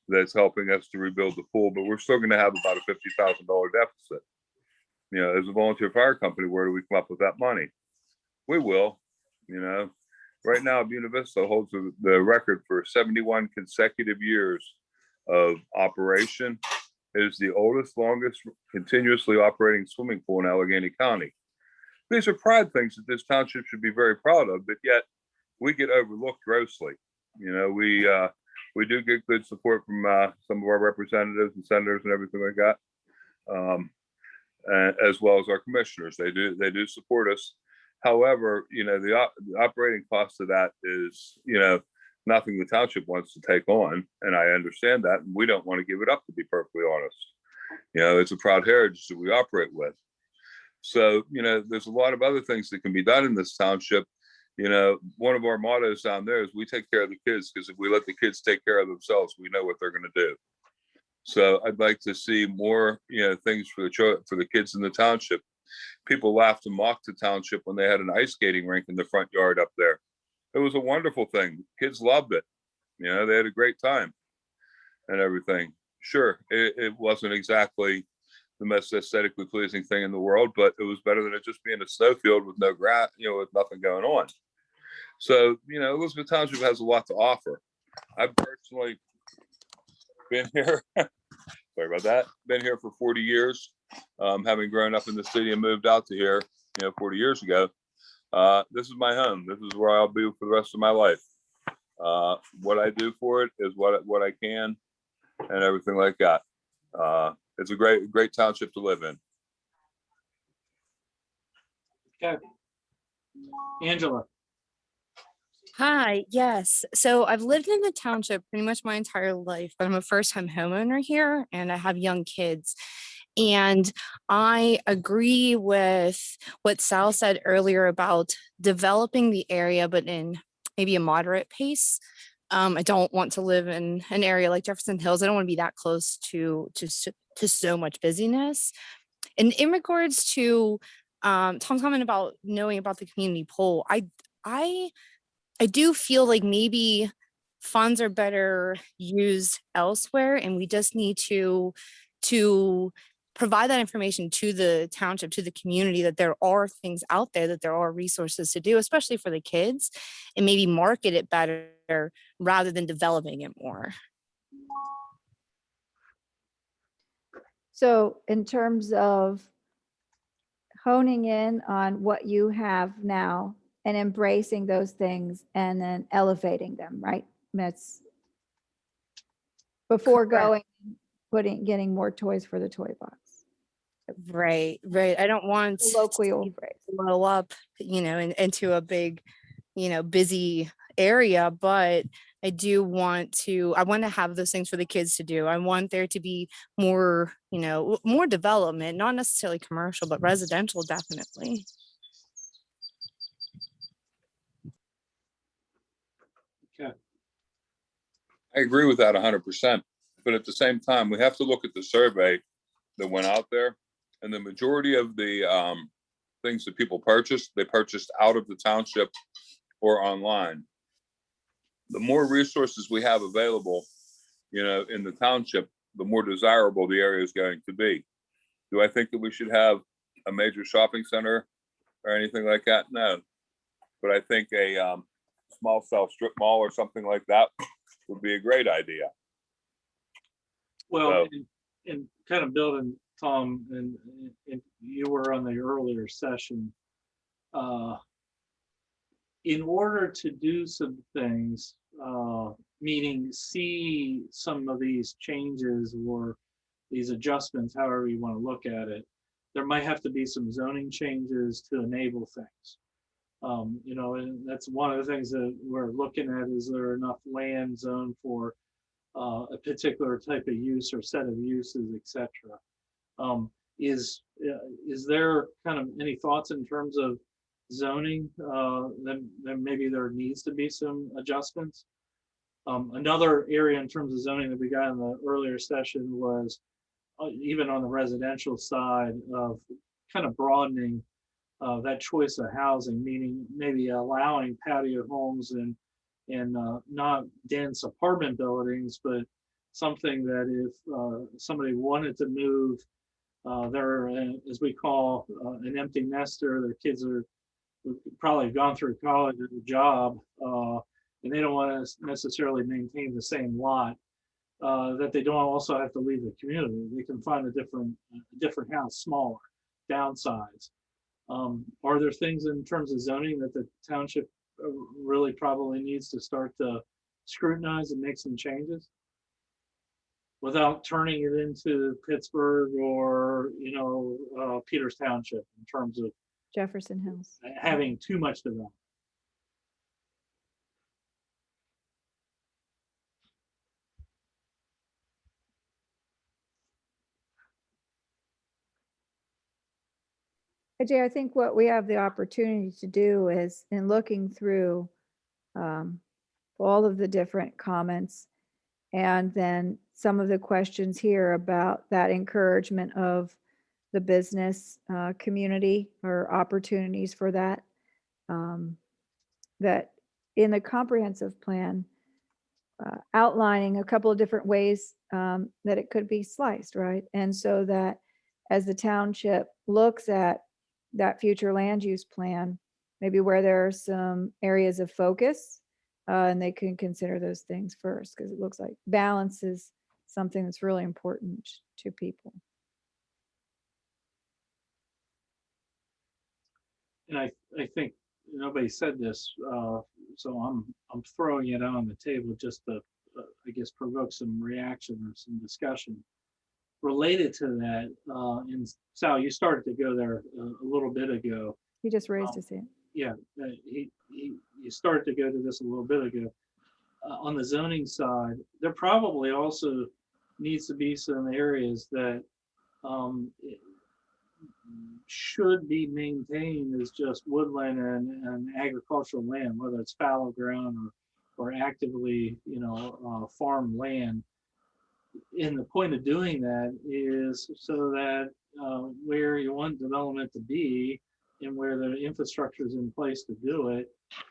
that's helping us to rebuild the pool, but we're still going to have about a $50,000 deficit. You know, as a volunteer fire company, where do we come up with that money? We will, you know. Right now, Buena Vista holds the record for 71 consecutive years of operation. It is the oldest, longest continuously operating swimming pool in Allegheny County. These are pride things that this township should be very proud of, but yet we get overlooked grossly. You know, we do get good support from some of our representatives and senators and everything like that. As well as our commissioners. They do support us. However, you know, the operating cost of that is, you know, nothing the township wants to take on. And I understand that. And we don't want to give it up, to be perfectly honest. You know, it's a proud heritage that we operate with. So, you know, there's a lot of other things that can be done in this township. You know, one of our mottos down there is we take care of the kids, because if we let the kids take care of themselves, we know what they're going to do. So I'd like to see more, you know, things for the kids in the township. People laughed and mocked the township when they had an ice skating rink in the front yard up there. It was a wonderful thing. Kids loved it. You know, they had a great time and everything. Sure, it wasn't exactly the most aesthetically pleasing thing in the world, but it was better than it just being a snowfield with no grass, you know, with nothing going on. So, you know, Elizabeth Township has a lot to offer. I've personally been here. Sorry about that. Been here for 40 years, having grown up in the city and moved out to here, you know, 40 years ago. This is my home. This is where I'll be for the rest of my life. What I do for it is what I can and everything like that. It's a great township to live in. Okay. Angela. Hi, yes. So I've lived in the township pretty much my entire life, but I'm a first-time homeowner here and I have young kids. And I agree with what Sal said earlier about developing the area, but in maybe a moderate pace. I don't want to live in an area like Jefferson Hills. I don't want to be that close to so much busyness. And in regards to Tom's comment about knowing about the community pool, I I do feel like maybe funds are better used elsewhere, and we just need to provide that information to the township, to the community, that there are things out there, that there are resources to do, especially for the kids, and maybe market it better rather than developing it more. So in terms of honing in on what you have now and embracing those things and then elevating them, right? That's before Correct. getting more toys for the toy box. Right, right. I don't want Colloquial to phrase. blow up, into a big, busy area, but I want to have those things for the kids to do. I want there to be more, more development, not necessarily commercial, but residential, definitely. I agree with that 100%. But at the same time, we have to look at the survey that went out there, and the majority of the things that people purchased, they purchased out of the township or online. The more resources we have available, in the township, the more desirable the area is going to be. Do I think that we should have a major shopping center or anything like that? No. But I think a small cell strip mall or something like that would be a great idea. Well, So- and kind of building, Tom, and you were on the earlier session. In order to do some things, meaning see some of these changes or these adjustments, however you want to look at it, there might have to be some zoning changes to enable things. And that's one of the things that we're looking at, is there enough land zone for a particular type of use or set of uses, etc. Is there kind of any thoughts in terms of zoning? Then maybe there needs to be some adjustments. Another area in terms of zoning that we got in the earlier session was even on the residential side of kind of broadening that choice of housing, meaning maybe allowing patio homes and not dense apartment buildings, but something that if somebody wanted to move, they're, as we call, an empty nester, their kids are probably gone through college or a job, and they don't want to necessarily maintain the same lot, that they don't also have to leave the community. They can find a different house, smaller, downsize. Are there things in terms of zoning that the township really probably needs to start to scrutinize and make some changes without turning it into Pittsburgh or Peters Township in terms of Jefferson Hills. having too much development? Ajay, I think what we have the opportunity to do is, in looking through all of the different comments, and then some of the questions here about that encouragement of the business community or opportunities for that, that in the comprehensive plan, outlining a couple of different ways that it could be sliced, right? And so that as the township looks at that future land use plan, maybe where there are some areas of focus, and they can consider those things first, because it looks like balance is something that's really important to people. And I think nobody said this, so I'm throwing it on the table just to, I guess, provoke some reaction or some discussion related to that. And Sal, you started to go there a little bit ago. He just raised his hand. Yeah, you started to go to this a little bit ago. On the zoning side, there probably also needs to be some areas that should be maintained as just woodland and agricultural land, whether it's fallow ground or actively, farm land. And the point of doing that is so that where you want development to be and where the infrastructure is in place to do it,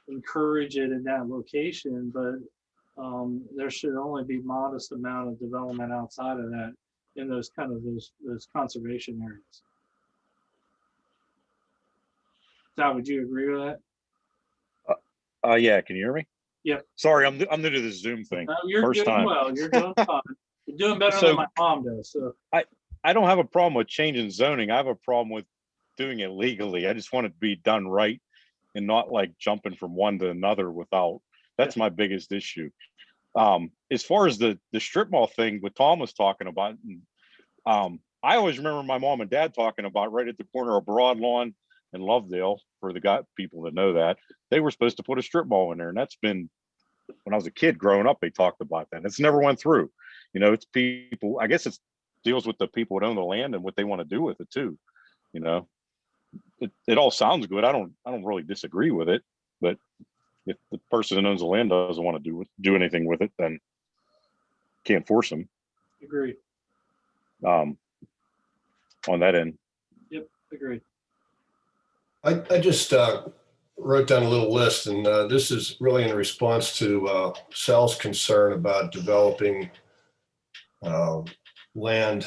encourage it in that location, but there should only be modest amount of development outside of that in those conservation areas. Todd, would you agree with that? Yeah, can you hear me? Yep. Sorry, I'm new to this Zoom thing. You're First doing time. well. You're doing fine. You're doing better So- than my mom does. So I don't have a problem with changing zoning. I have a problem with doing it legally. I just want it to be done right and not like jumping from one to another without. That's my biggest issue. As far as the strip mall thing, what Tom was talking about, I always remember my mom and dad talking about right at the corner of Broad Lawn and Lovedale, for the people that know that, they were supposed to put a strip mall in there. And that's been, when I was a kid growing up, they talked about that. It's never went through. It's people, I guess it deals with the people that own the land and what they want to do with it too. It all sounds good. I don't really disagree with it, but if the person that owns the land doesn't want to do anything with it, then can't force them. agree. On that end. Yep, agree. I just wrote down a little list, and this is really in response to Sal's concern about developing land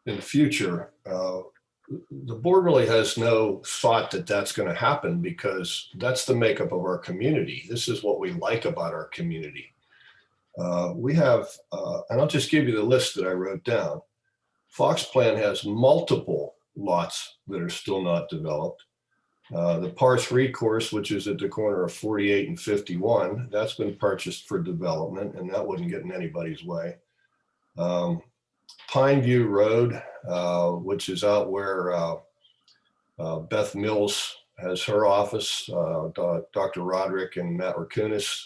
in the future. The board really has no thought that that's going to happen because that's the makeup of our community. This is what we like about our community. We have, and I'll just give you the list that I wrote down. Fox Plan has multiple lots that are still not developed. The par 3 course, which is at the corner of 48 and 51, that's been purchased for development, and that wouldn't get in anybody's way. Pine View Road, which is out where Beth Mills has her office, Dr. Roderick and Matt Rakunis.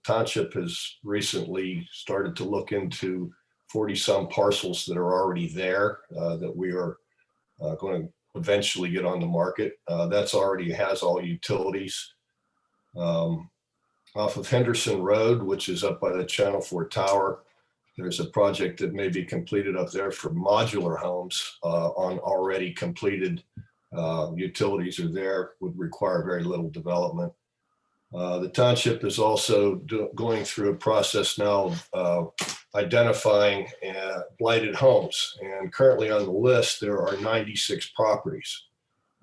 Township has recently started to look into 40-some parcels that are already there that we are going to eventually get on the market. That's already has all utilities. Off of Henderson Road, which is up by the Channel 4 Tower, there's a project that may be completed up there for modular homes on already completed utilities are there, would require very little development. The township is also going through a process now of identifying blighted homes. And currently on the list, there are 96 properties.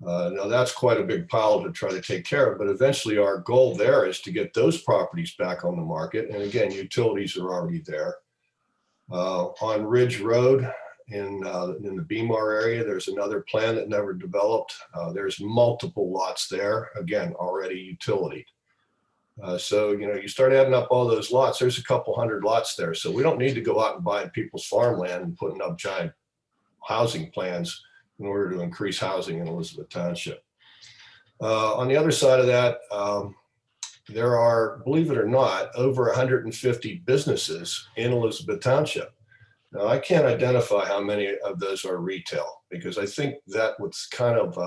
Now that's quite a big pile to try to take care of, but eventually our goal there is to get those properties back on the market. And again, utilities are already there. On Ridge Road in the Beemar area, there's another plan that never developed. There's multiple lots there, again, already utility. So, you start adding up all those lots, there's a couple hundred lots there. So we don't need to go out and buy people's farmland and putting up giant housing plans in order to increase housing in Elizabeth Township. On the other side of that, there are, believe it or not, over 150 businesses in Elizabeth Township. Now, I can't identify how many of those are retail because I think that was kind of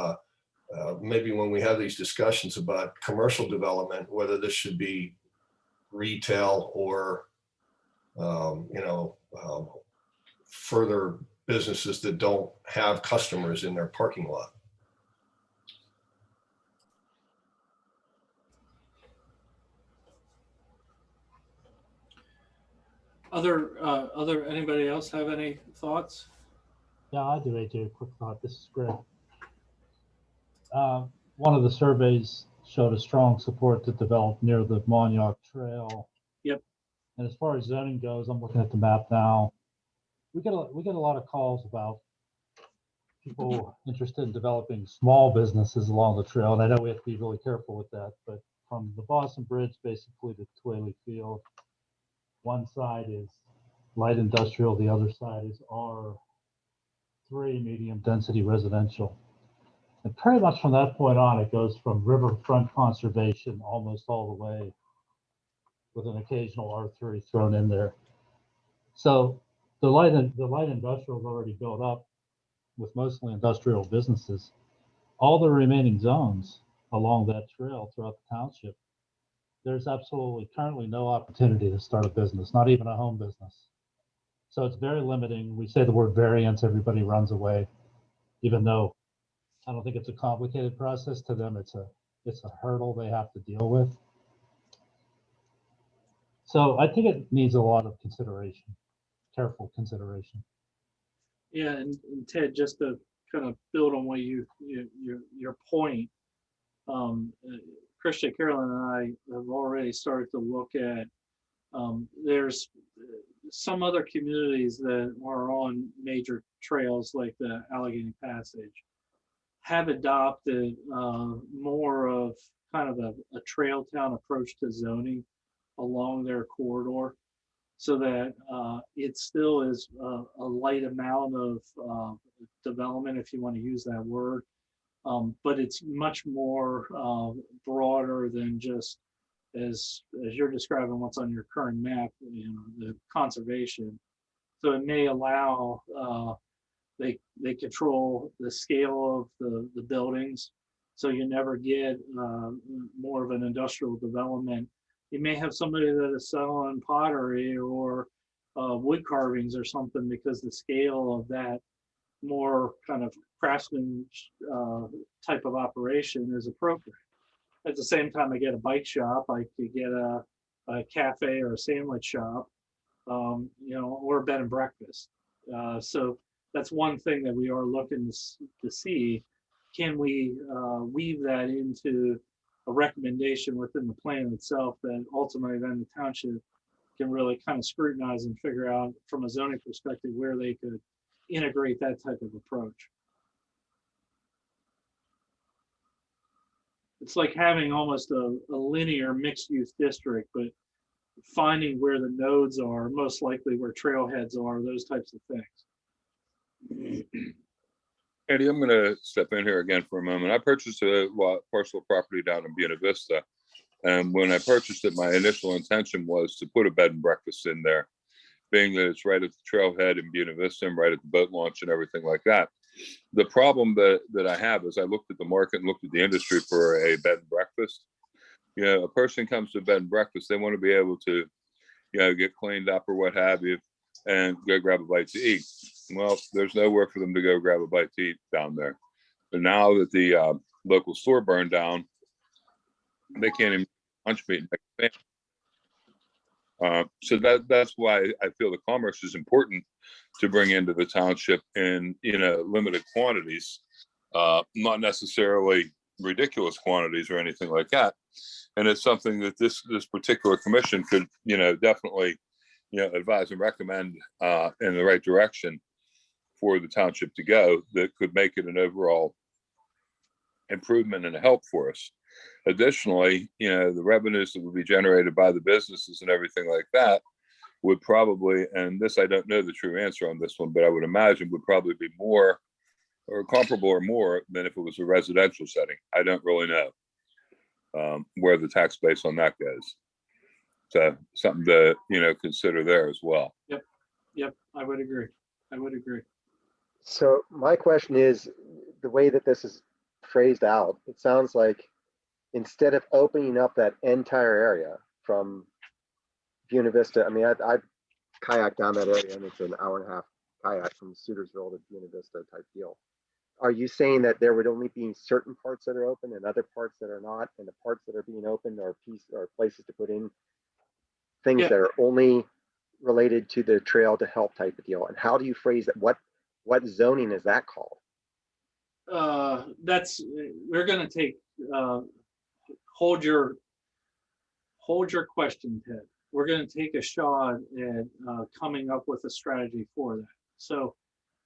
maybe when we have these discussions about commercial development, whether this should be retail or, further businesses that don't have customers in their parking lot. Anybody else have any thoughts? Yeah, I do a quick thought. This is Greg. One of the surveys showed a strong support to develop near the Montauk Trail. Yep. And as far as zoning goes, I'm looking at the map now. We get a lot of calls about people interested in developing small businesses along the trail. And I know we have to be really careful with that, but from the Boston Bridge basically to Twaley Field, one side is light industrial, the other side is R3 medium density residential. And pretty much from that point on, it goes from riverfront conservation almost all the way, with an occasional R3 thrown in there. So the light industrial is already built up with mostly industrial businesses. All the remaining zones along that trail throughout the township, there's absolutely currently no opportunity to start a business, not even a home business. So it's very limiting. We say the word variance, everybody runs away, even though I don't think it's a complicated process. To them, it's a hurdle they have to deal with. So I think it needs a lot of consideration, careful consideration. Yeah, and Ted, just to kind of build on what your point, Christian, Carolyn, and I have already started to look at. There's some other communities that are on major trails like the Allegheny Passage have adopted more of kind of a trail town approach to zoning along their corridor, so that it still is a light amount of development, if you want to use that word, but it's much more broader than just as you're describing what's on your current map, the conservation. So it may allow they control the scale of the buildings, so you never get more of an industrial development. You may have somebody that is selling pottery or wood carvings or something, because the scale of that more kind of craftsman type of operation is appropriate. At the same time, I get a bike shop, I could get a cafe or a sandwich shop, or a bed and breakfast. So that's one thing that we are looking to see. Can we weave that into a recommendation within the plan itself that ultimately then the township can really kind of scrutinize and figure out from a zoning perspective where they could integrate that type of approach. It's like having almost a linear mixed use district, but finding where the nodes are, most likely where trailheads are, those types of things. Eddie, I'm going to step in here again for a moment. I purchased a parcel of property down in Buena Vista. And when I purchased it, my initial intention was to put a bed and breakfast in there, being that it's right at the trailhead in Buena Vista and right at the boat launch and everything like that. The problem that I have is I looked at the market and looked at the industry for a bed and breakfast. A person comes to a bed and breakfast, they want to be able to, get cleaned up or what have you, and go grab a bite to eat. Well, there's nowhere for them to go grab a bite to eat down there. But now that the local store burned down, they can't even lunch meet next family. So that's why I feel the commerce is important to bring into the township in limited quantities, not necessarily ridiculous quantities or anything like that. And it's something that this particular commission could definitely advise and recommend in the right direction for the township to go, that could make it an overall improvement and a help for us. Additionally, the revenues that would be generated by the businesses and everything like that would probably, and this, I don't know the true answer on this one, but I would imagine would probably be more or comparable or more than if it was a residential setting. I don't really know where the tax base on that goes. So something to, consider there as well. Yep, I would agree. So my question is, the way that this is phrased out, it sounds like instead of opening up that entire area from Buena Vista, I mean, I kayak down that area, and it's an hour and a half kayak from Sutersville to Buena Vista type deal. Are you saying that there would only be certain parts that are open and other parts that are not, and the parts that are being opened are places to put in things that are only related to the trail to help type of deal? And how do you phrase that? What zoning is that called? We're going to take hold your question, Ted. We're going to take a shot at coming up with a strategy for that. So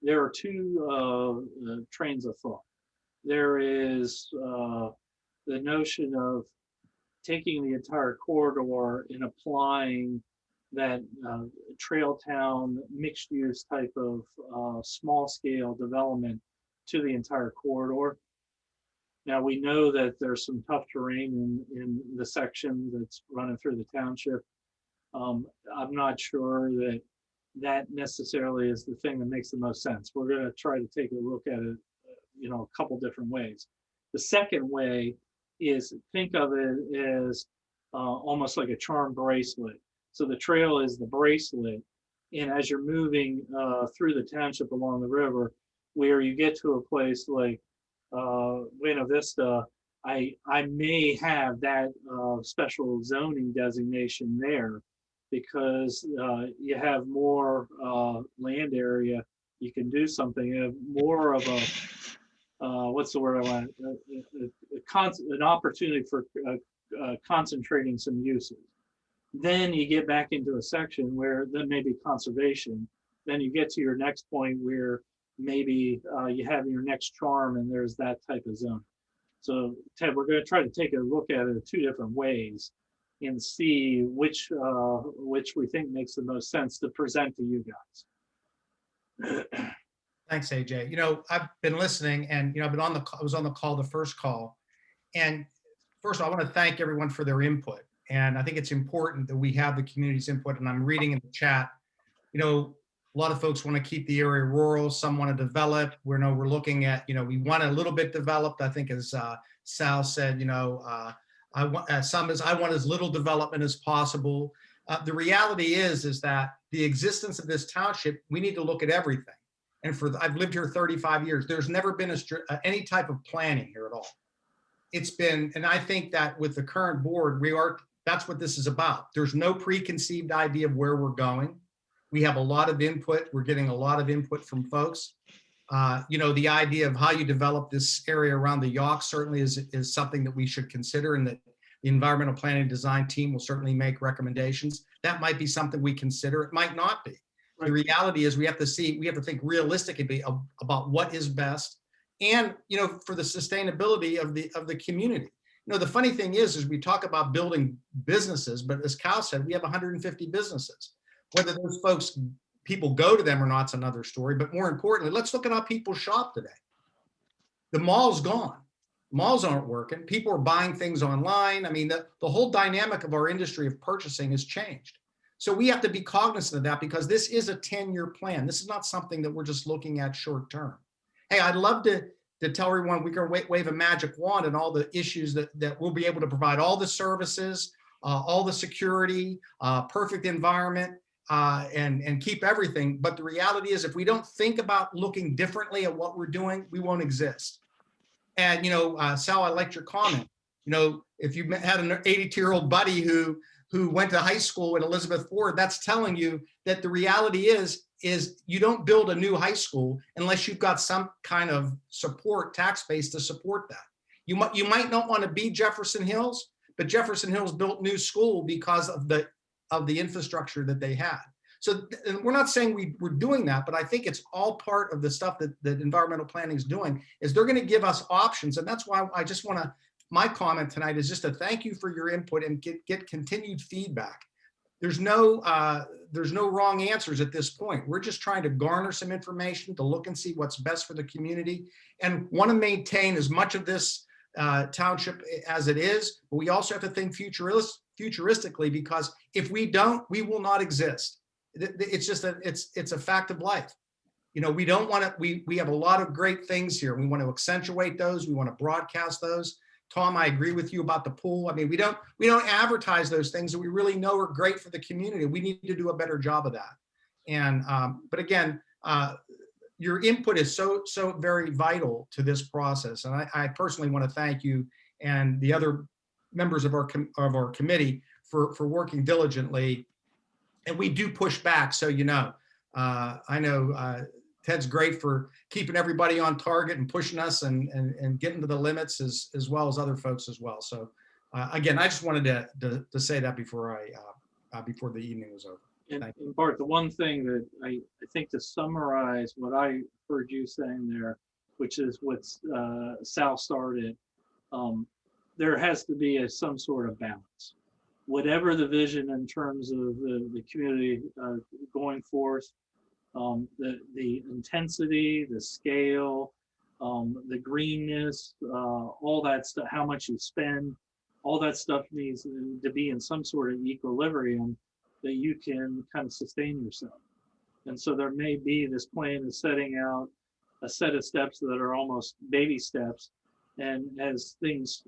there are two trains of thought. There is the notion of taking the entire corridor and applying that trail town mixed use type of small scale development to the entire corridor. Now, we know that there's some tough terrain in the section that's running through the township. I'm not sure that that necessarily is the thing that makes the most sense. We're going to try to take a look at it, a couple different ways. The second way is think of it as almost like a charm bracelet. So the trail is the bracelet, and as you're moving through the township along the river, where you get to a place like Buena Vista, I may have that special zoning designation there because you have more land area. You can do something. You have more of a what's the word I want? An opportunity for concentrating some uses. Then you get back into a section where then maybe conservation. Then you get to your next point where maybe you have your next charm and there's that type of zone. So Ted, we're going to try to take a look at it 2 different ways and see which we think makes the most sense to present to you guys. Thanks, AJ. I've been listening, and I was on the call, the first call. And first of all, I want to thank everyone for their input. And I think it's important that we have the community's input. And I'm reading in the chat, a lot of folks want to keep the area rural. Some want to develop. We're looking at, we want a little bit developed. I think as Sal said, I want as little development as possible. The reality is that the existence of this township, we need to look at everything. And I've lived here 35 years. There's never been any type of planning here at all. It's been, and I think that with the current board, that's what this is about. There's no preconceived idea of where we're going. We have a lot of input. We're getting a lot of input from folks. The idea of how you develop this area around the Yawk certainly is something that we should consider, and that the environmental planning and design team will certainly make recommendations. That might be something we consider. It might not be. The reality is we have to think realistically about what is best, and for the sustainability of the community. The funny thing is we talk about building businesses, but as Kyle said, we have 150 businesses. Whether those people go to them or not is another story. But more importantly, let's look at how people shop today. The mall's gone. Malls aren't working. People are buying things online. I mean, the whole dynamic of our industry of purchasing has changed. So we have to be cognizant of that, because this is a 10-year plan. This is not something that we're just looking at short term. Hey, I'd love to tell everyone we can wave a magic wand and all the issues that we'll be able to provide all the services, all the security, perfect environment, and keep everything. But the reality is, if we don't think about looking differently at what we're doing, we won't exist. And, Sal, I liked your comment. If you had an 82-year-old buddy who went to high school at Elizabeth Ford, that's telling you that the reality is you don't build a new high school unless you've got some kind of support, tax base to support that. You might not want to be Jefferson Hills, but Jefferson Hills built new school because of the infrastructure that they had. So we're not saying we're doing that, but I think it's all part of the stuff that environmental planning is doing, is they're going to give us options. And that's why I just want to, my comment tonight is just to thank you for your input and get continued feedback. There's no wrong answers at this point. We're just trying to garner some information to look and see what's best for the community, and want to maintain as much of this township as it is. But we also have to think futuristically, because if we don't, we will not exist. It's just it's a fact of life. We don't want to. We have a lot of great things here. We want to accentuate those. We want to broadcast those. Tom, I agree with you about the pool. I mean, we don't advertise those things that we really know are great for the community. We need to do a better job of that. And but again, your input is so very vital to this process. And I personally want to thank you and the other members of our committee for working diligently. And we do push back, so I know Ted's great for keeping everybody on target and pushing us and getting to the limits as well as other folks as well. So again, I just wanted to say that before before the evening was over. And Bart, the one thing that I think, to summarize what I heard you saying there, which is what Sal started, there has to be some sort of balance. Whatever the vision in terms of the community going forth, the intensity, the scale, the greenness, all that stuff, how much you spend, all that stuff needs to be in some sort of equilibrium that you can kind of sustain yourself. And so there may be this plan of setting out a set of steps that are almost baby steps. And as things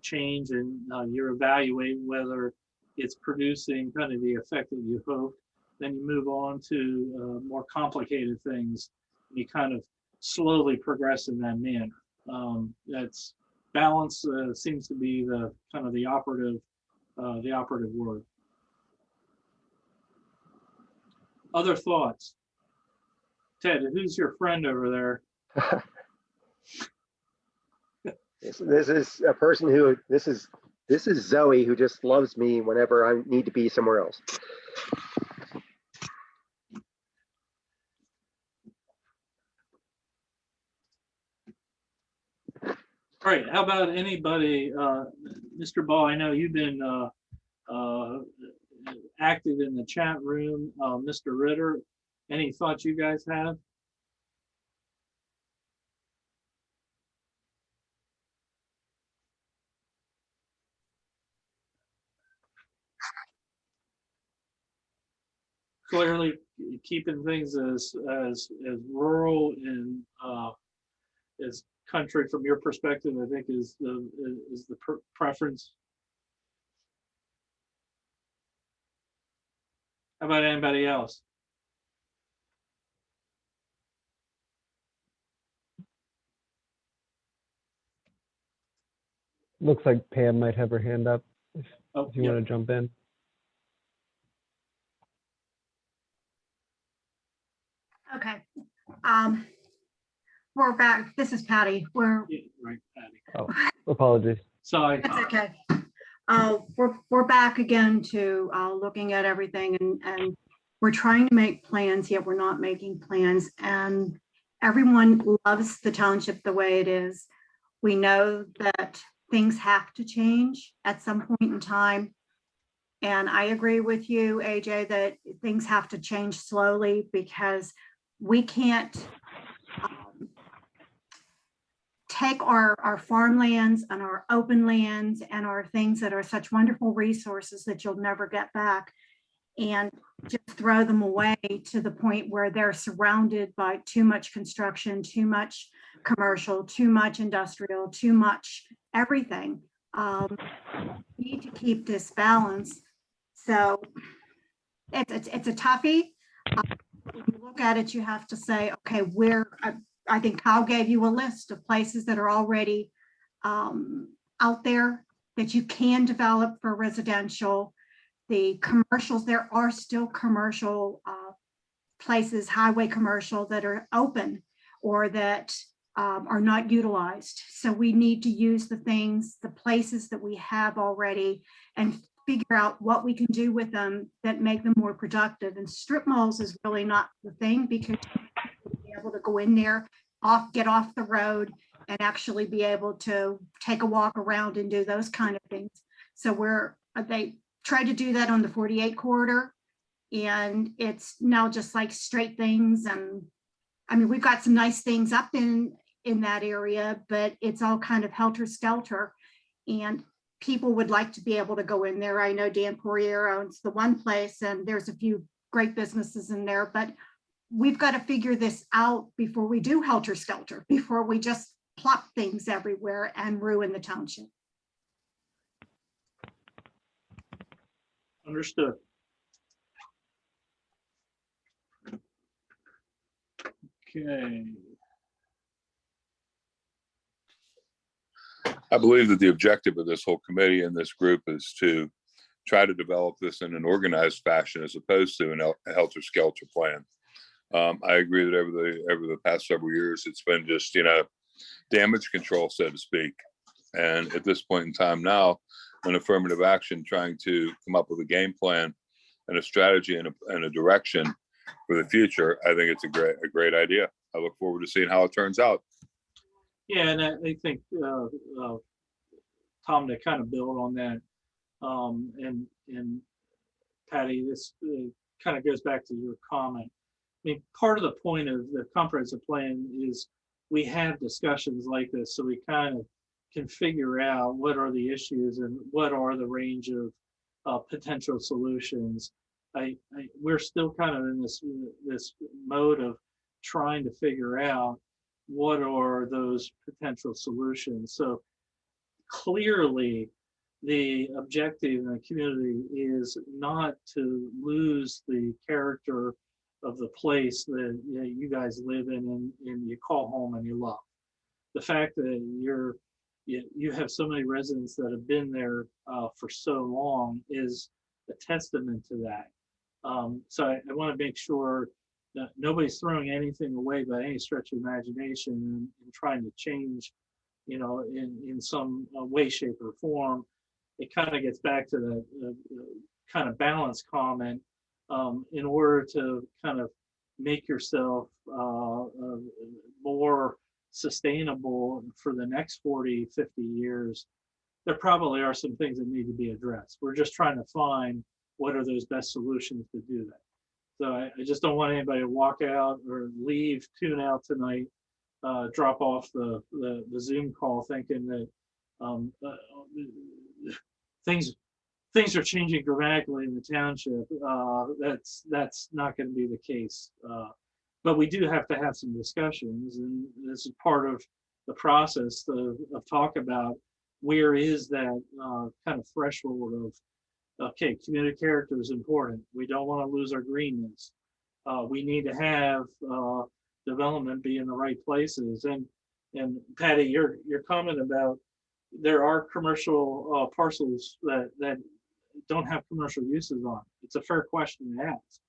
change and you're evaluating whether it's producing kind of the effect that you hope, then you move on to more complicated things. You kind of slowly progress in that manner. That's balance seems to be the kind of the operative word. Other thoughts? Ted, who's your friend over there? This is a person who, this is Zoe, who just loves me whenever I need to be somewhere else. All right, how about anybody, Mr. Ball, I know you've been active in the chat room. Mr. Ritter, any thoughts you guys have? Clearly keeping things as rural and as country from your perspective, I think is the preference. How about anybody else? Looks like Pam might have her hand up if you Yeah. want to jump in. Okay. We're back. This is Patty. Yeah, right, Patty. Oh, apologies. Sorry. It's okay. We're back again to looking at everything, and we're trying to make plans, yet we're not making plans. And everyone loves the township the way it is. We know that things have to change at some point in time. And I agree with you, AJ, that things have to change slowly, because we can't take our farmlands and our open lands and our things that are such wonderful resources that you'll never get back and just throw them away to the point where they're surrounded by too much construction, too much commercial, too much industrial, too much everything. We need to keep this balance. So it's a toughie. When you look at it, you have to say, okay, where, I think Kyle gave you a list of places that are already out there that you can develop for residential. The commercials, there are still commercial places, highway commercial, that are open or that are not utilized. So we need to use the things, the places that we have already, and figure out what we can do with them that make them more productive. And strip malls is really not the thing, because you'll be able to go in there, get off the road, and actually be able to take a walk around and do those kind of things. So they tried to do that on the 48 corridor, and it's now just like straight things. And I mean, we've got some nice things up in that area, but it's all kind of helter-skelter, and people would like to be able to go in there. I know Dan Poirier owns the one place, and there's a few great businesses in there, but we've got to figure this out before we do helter-skelter, before we just plop things everywhere and ruin the township. Understood. Okay. I believe that the objective of this whole committee and this group is to try to develop this in an organized fashion as opposed to a helter-skelter plan. I agree that over the past several years, it's been just, damage control, so to speak. And at this point in time now, an affirmative action, trying to come up with a game plan and a strategy and a direction for the future, I think it's a great idea. I look forward to seeing how it turns out. Yeah, and I think Tom, to kind of build on that, and Patty, this kind of goes back to your comment. I mean, part of the point of the comprehensive plan is we have discussions like this, so we kind of can figure out what are the issues and what are the range of potential solutions. We're still kind of in this mode of trying to figure out what are those potential solutions. So clearly, the objective in the community is not to lose the character of the place that you guys live in and you call home and you love. The fact that you have so many residents that have been there for so long is a testament to that. So I want to make sure that nobody's throwing anything away by any stretch of imagination and trying to change, in some way, shape, or form. It kind of gets back to the kind of balance comment. In order to kind of make yourself more sustainable for the next 40, 50 years, there probably are some things that need to be addressed. We're just trying to find what are those best solutions to do that. So I just don't want anybody to walk out or leave, tune out tonight, drop off the Zoom call thinking that things are changing dramatically in the township. That's not going to be the case. But we do have to have some discussions, and this is part of the process of talk about where is that kind of threshold of, okay, community character is important. We don't want to lose our greenness. We need to have development be in the right places. And Patty, your comment about there are commercial parcels that don't have commercial uses on. It's a fair question to ask.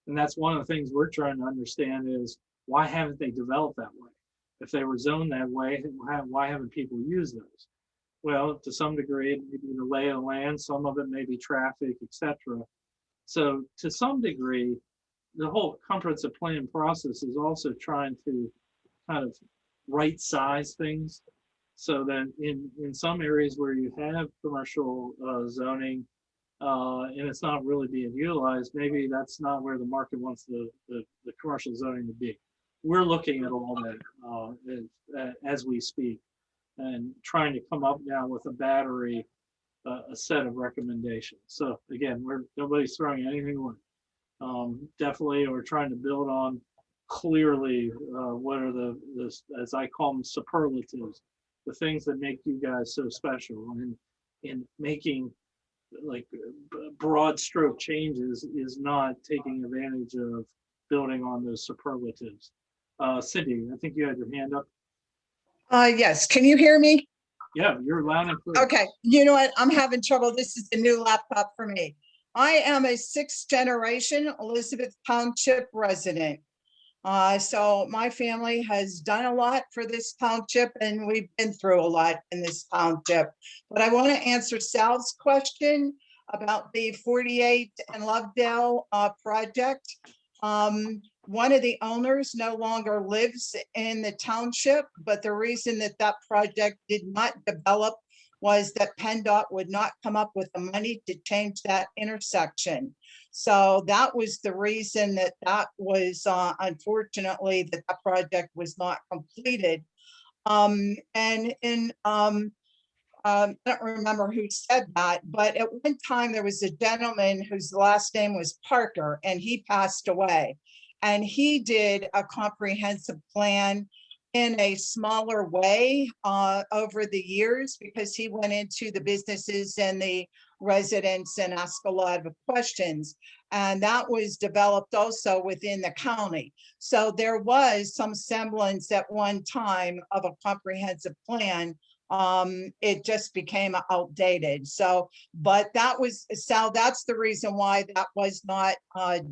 And that's one of the things we're trying to understand is why haven't they developed that way? If they were zoned that way, why haven't people used those? Well, to some degree, it may be the lay of the land, some of it may be traffic, etc. So to some degree, the whole comprehensive plan process is also trying to kind of right size things so that in some areas where you have commercial zoning and it's not really being utilized, maybe that's not where the market wants the commercial zoning to be. We're looking at all that as we speak and trying to come up now with a set of recommendations. So again, nobody's throwing anything away. Definitely, we're trying to build on clearly what are the as I call them, superlatives, the things that make you guys so special, and in making like broad stroke changes is not taking advantage of building on those superlatives. Cindy, I think you had your hand up. Yes, can you hear me? Yeah, you're loud and clear. Okay, you know what? I'm having trouble. This is a new laptop for me. I am a 6th generation Elizabeth Township resident. So my family has done a lot for this township and we've been through a lot in this township. But I want to answer Sal's question about the 48 and Lovedale project. One of the owners no longer lives in the township, but the reason that project did not develop was that PennDOT would not come up with the money to change that intersection. So that was the reason that was unfortunately that project was not completed. I don't remember who said that, but at one time there was a gentleman whose last name was Parker and he passed away. And he did a comprehensive plan in a smaller way over the years because he went into the businesses and the residents and asked a lot of questions. And that was developed also within the county. So there was some semblance at one time of a comprehensive plan. It just became outdated. So, but that was, Sal, that's the reason why that was not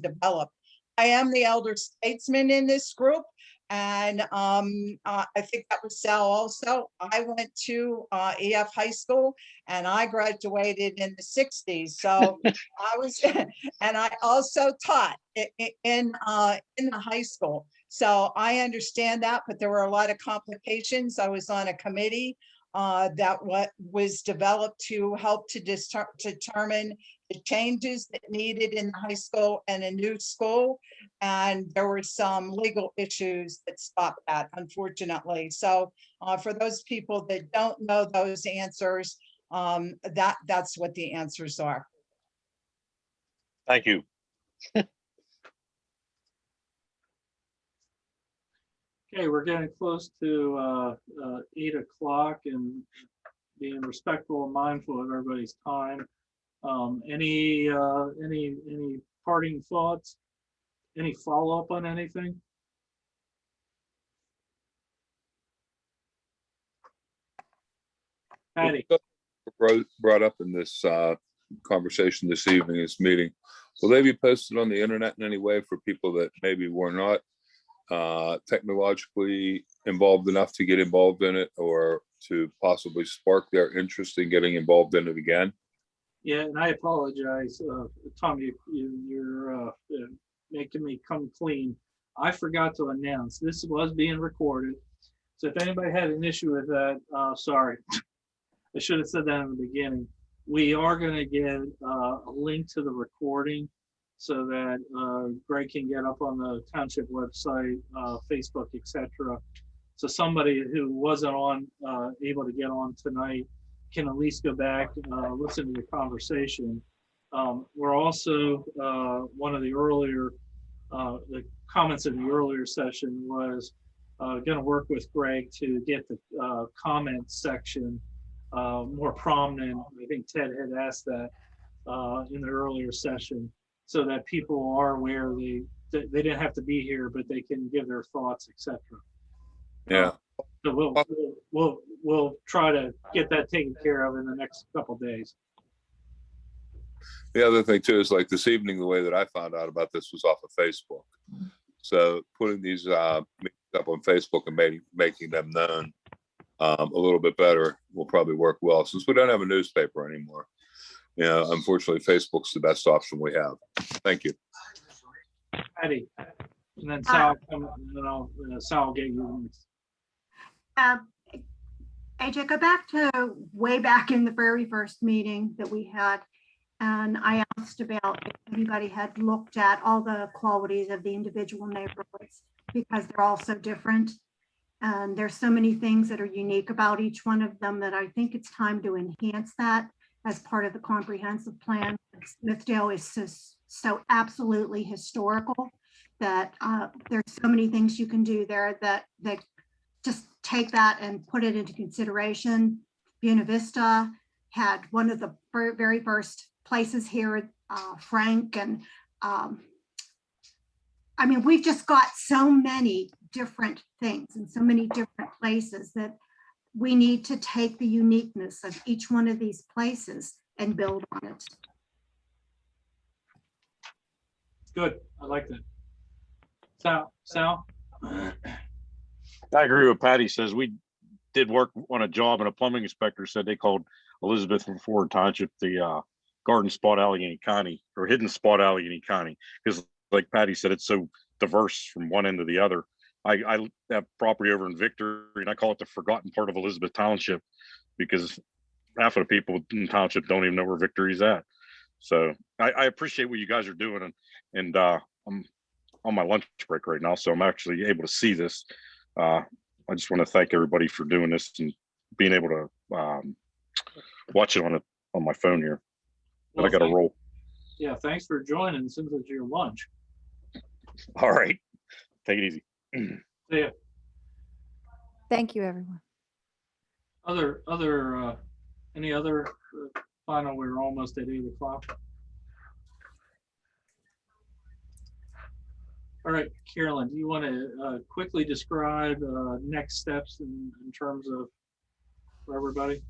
developed. I am the elder statesman in this group. And I think that was Sal also. I went to EF High School and I graduated in the 60s. So I was, and I also taught in the high school. So I understand that, but there were a lot of complications. I was on a committee that what was developed to help to determine the changes that needed in the high school and a new school. And there were some legal issues that stopped that, unfortunately. So for those people that don't know those answers, that's what the answers are. Thank you. Okay, we're getting close to 8 o'clock and being respectful and mindful of everybody's time. Any parting thoughts? Any follow-up on anything? Patty? Brought up in this conversation this evening, this meeting, will they be posted on the internet in any way for people that maybe were not technologically involved enough to get involved in it, or to possibly spark their interest in getting involved in it again? Yeah, and I apologize, Tom, you're making me come clean. I forgot to announce, this was being recorded. So if anybody had an issue with that, sorry. I should have said that in the beginning. We are gonna get a link to the recording so that Greg can get up on the township website, Facebook, etc. So somebody who wasn't able to get on tonight can at least go back, listen to the conversation. We're also, one of the earlier, the comments in the earlier session was going to work with Greg to get the comment section more prominent. I think Ted had asked that in the earlier session, so that people are aware they didn't have to be here, but they can give their thoughts, etc. Yeah. So we'll try to get that taken care of in the next couple of days. The other thing too is, like this evening, the way that I found out about this was off of Facebook. So putting these meetings up on Facebook and making them known a little bit better will probably work well, since we don't have a newspaper anymore. You know, unfortunately, Facebook's the best option we have. Thank you. Patty, and then Sal, Sal will get you. AJ, go back to way back in the very first meeting that we had. And I asked about if anybody had looked at all the qualities of the individual neighborhoods, because they're all so different. And there's so many things that are unique about each one of them that I think it's time to enhance that as part of the comprehensive plan. Smithdale is so absolutely historical that there's so many things you can do there that just take that and put it into consideration. Buena Vista had one of the very first places here, Frank, and I mean, we've just got so many different things and so many different places that we need to take the uniqueness of each one of these places and build on it. Good, I like that. Sal? I agree with Patty. Says we did work on a job, and a plumbing inspector said they called Elizabeth and Ford Township the garden spot Allegheny County, or hidden spot Allegheny County, because like Patty said, it's so diverse from one end to the other. I have property over in Victory, and I call it the forgotten part of Elizabeth Township, because half of the people in the township don't even know where Victory's at. So I appreciate what you guys are doing, and I'm on my lunch break right now, so I'm actually able to see this. I just want to thank everybody for doing this and being able to watch it on my phone here. But I got to roll. Yeah, thanks for joining since it's your lunch. All right, take it easy. See ya. Thank you, everyone. Any other final? We're almost at 8 o'clock. All right, Carolyn, do you want to quickly describe next steps in terms of for everybody?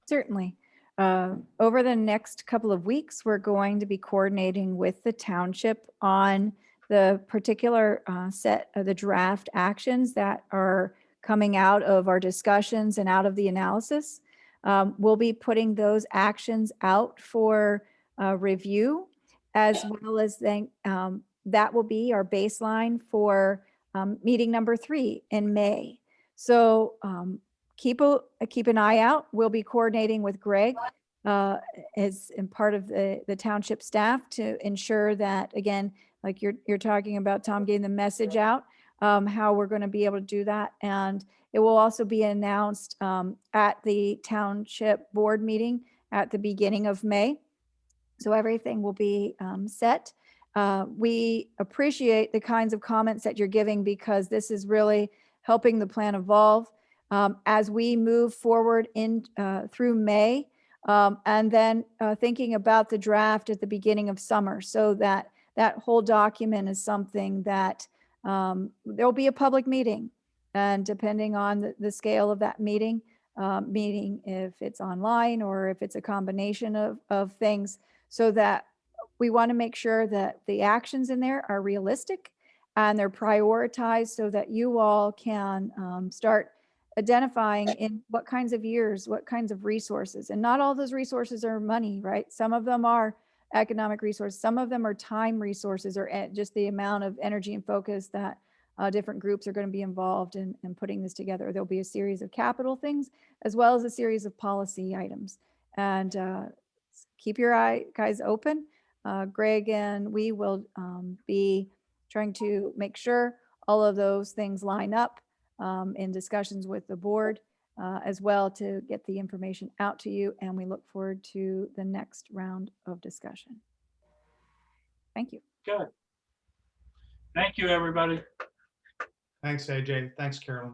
Certainly. Over the next couple of weeks, we're going to be coordinating with the township on the particular set of the draft actions that are coming out of our discussions and out of the analysis. We'll be putting those actions out for review, as well as that will be our baseline for meeting number 3 in May. So keep an eye out. We'll be coordinating with Greg as in part of the township staff to ensure that, again, like you're talking about, Tom, getting the message out, how we're going to be able to do that. And it will also be announced at the township board meeting at the beginning of May. So everything will be set. We appreciate the kinds of comments that you're giving because this is really helping the plan evolve as we move forward in through May, and then thinking about the draft at the beginning of summer, so that that whole document is something that there'll be a public meeting, and depending on the scale of that meeting, if it's online or if it's a combination of things, so that we want to make sure that the actions in there are realistic and they're prioritized so that you all can start identifying in what kinds of years, what kinds of resources. And not all those resources are money, right? Some of them are economic resources. Some of them are time resources, or just the amount of energy and focus that different groups are going to be involved in putting this together. There'll be a series of capital things as well as a series of policy items. And keep your guys open. Greg and we will be trying to make sure all of those things line up in discussions with the board as well, to get the information out to you. And we look forward to the next round of discussion. Thank you. Good. Thank you, everybody. Thanks, AJ. Thanks, Carolyn.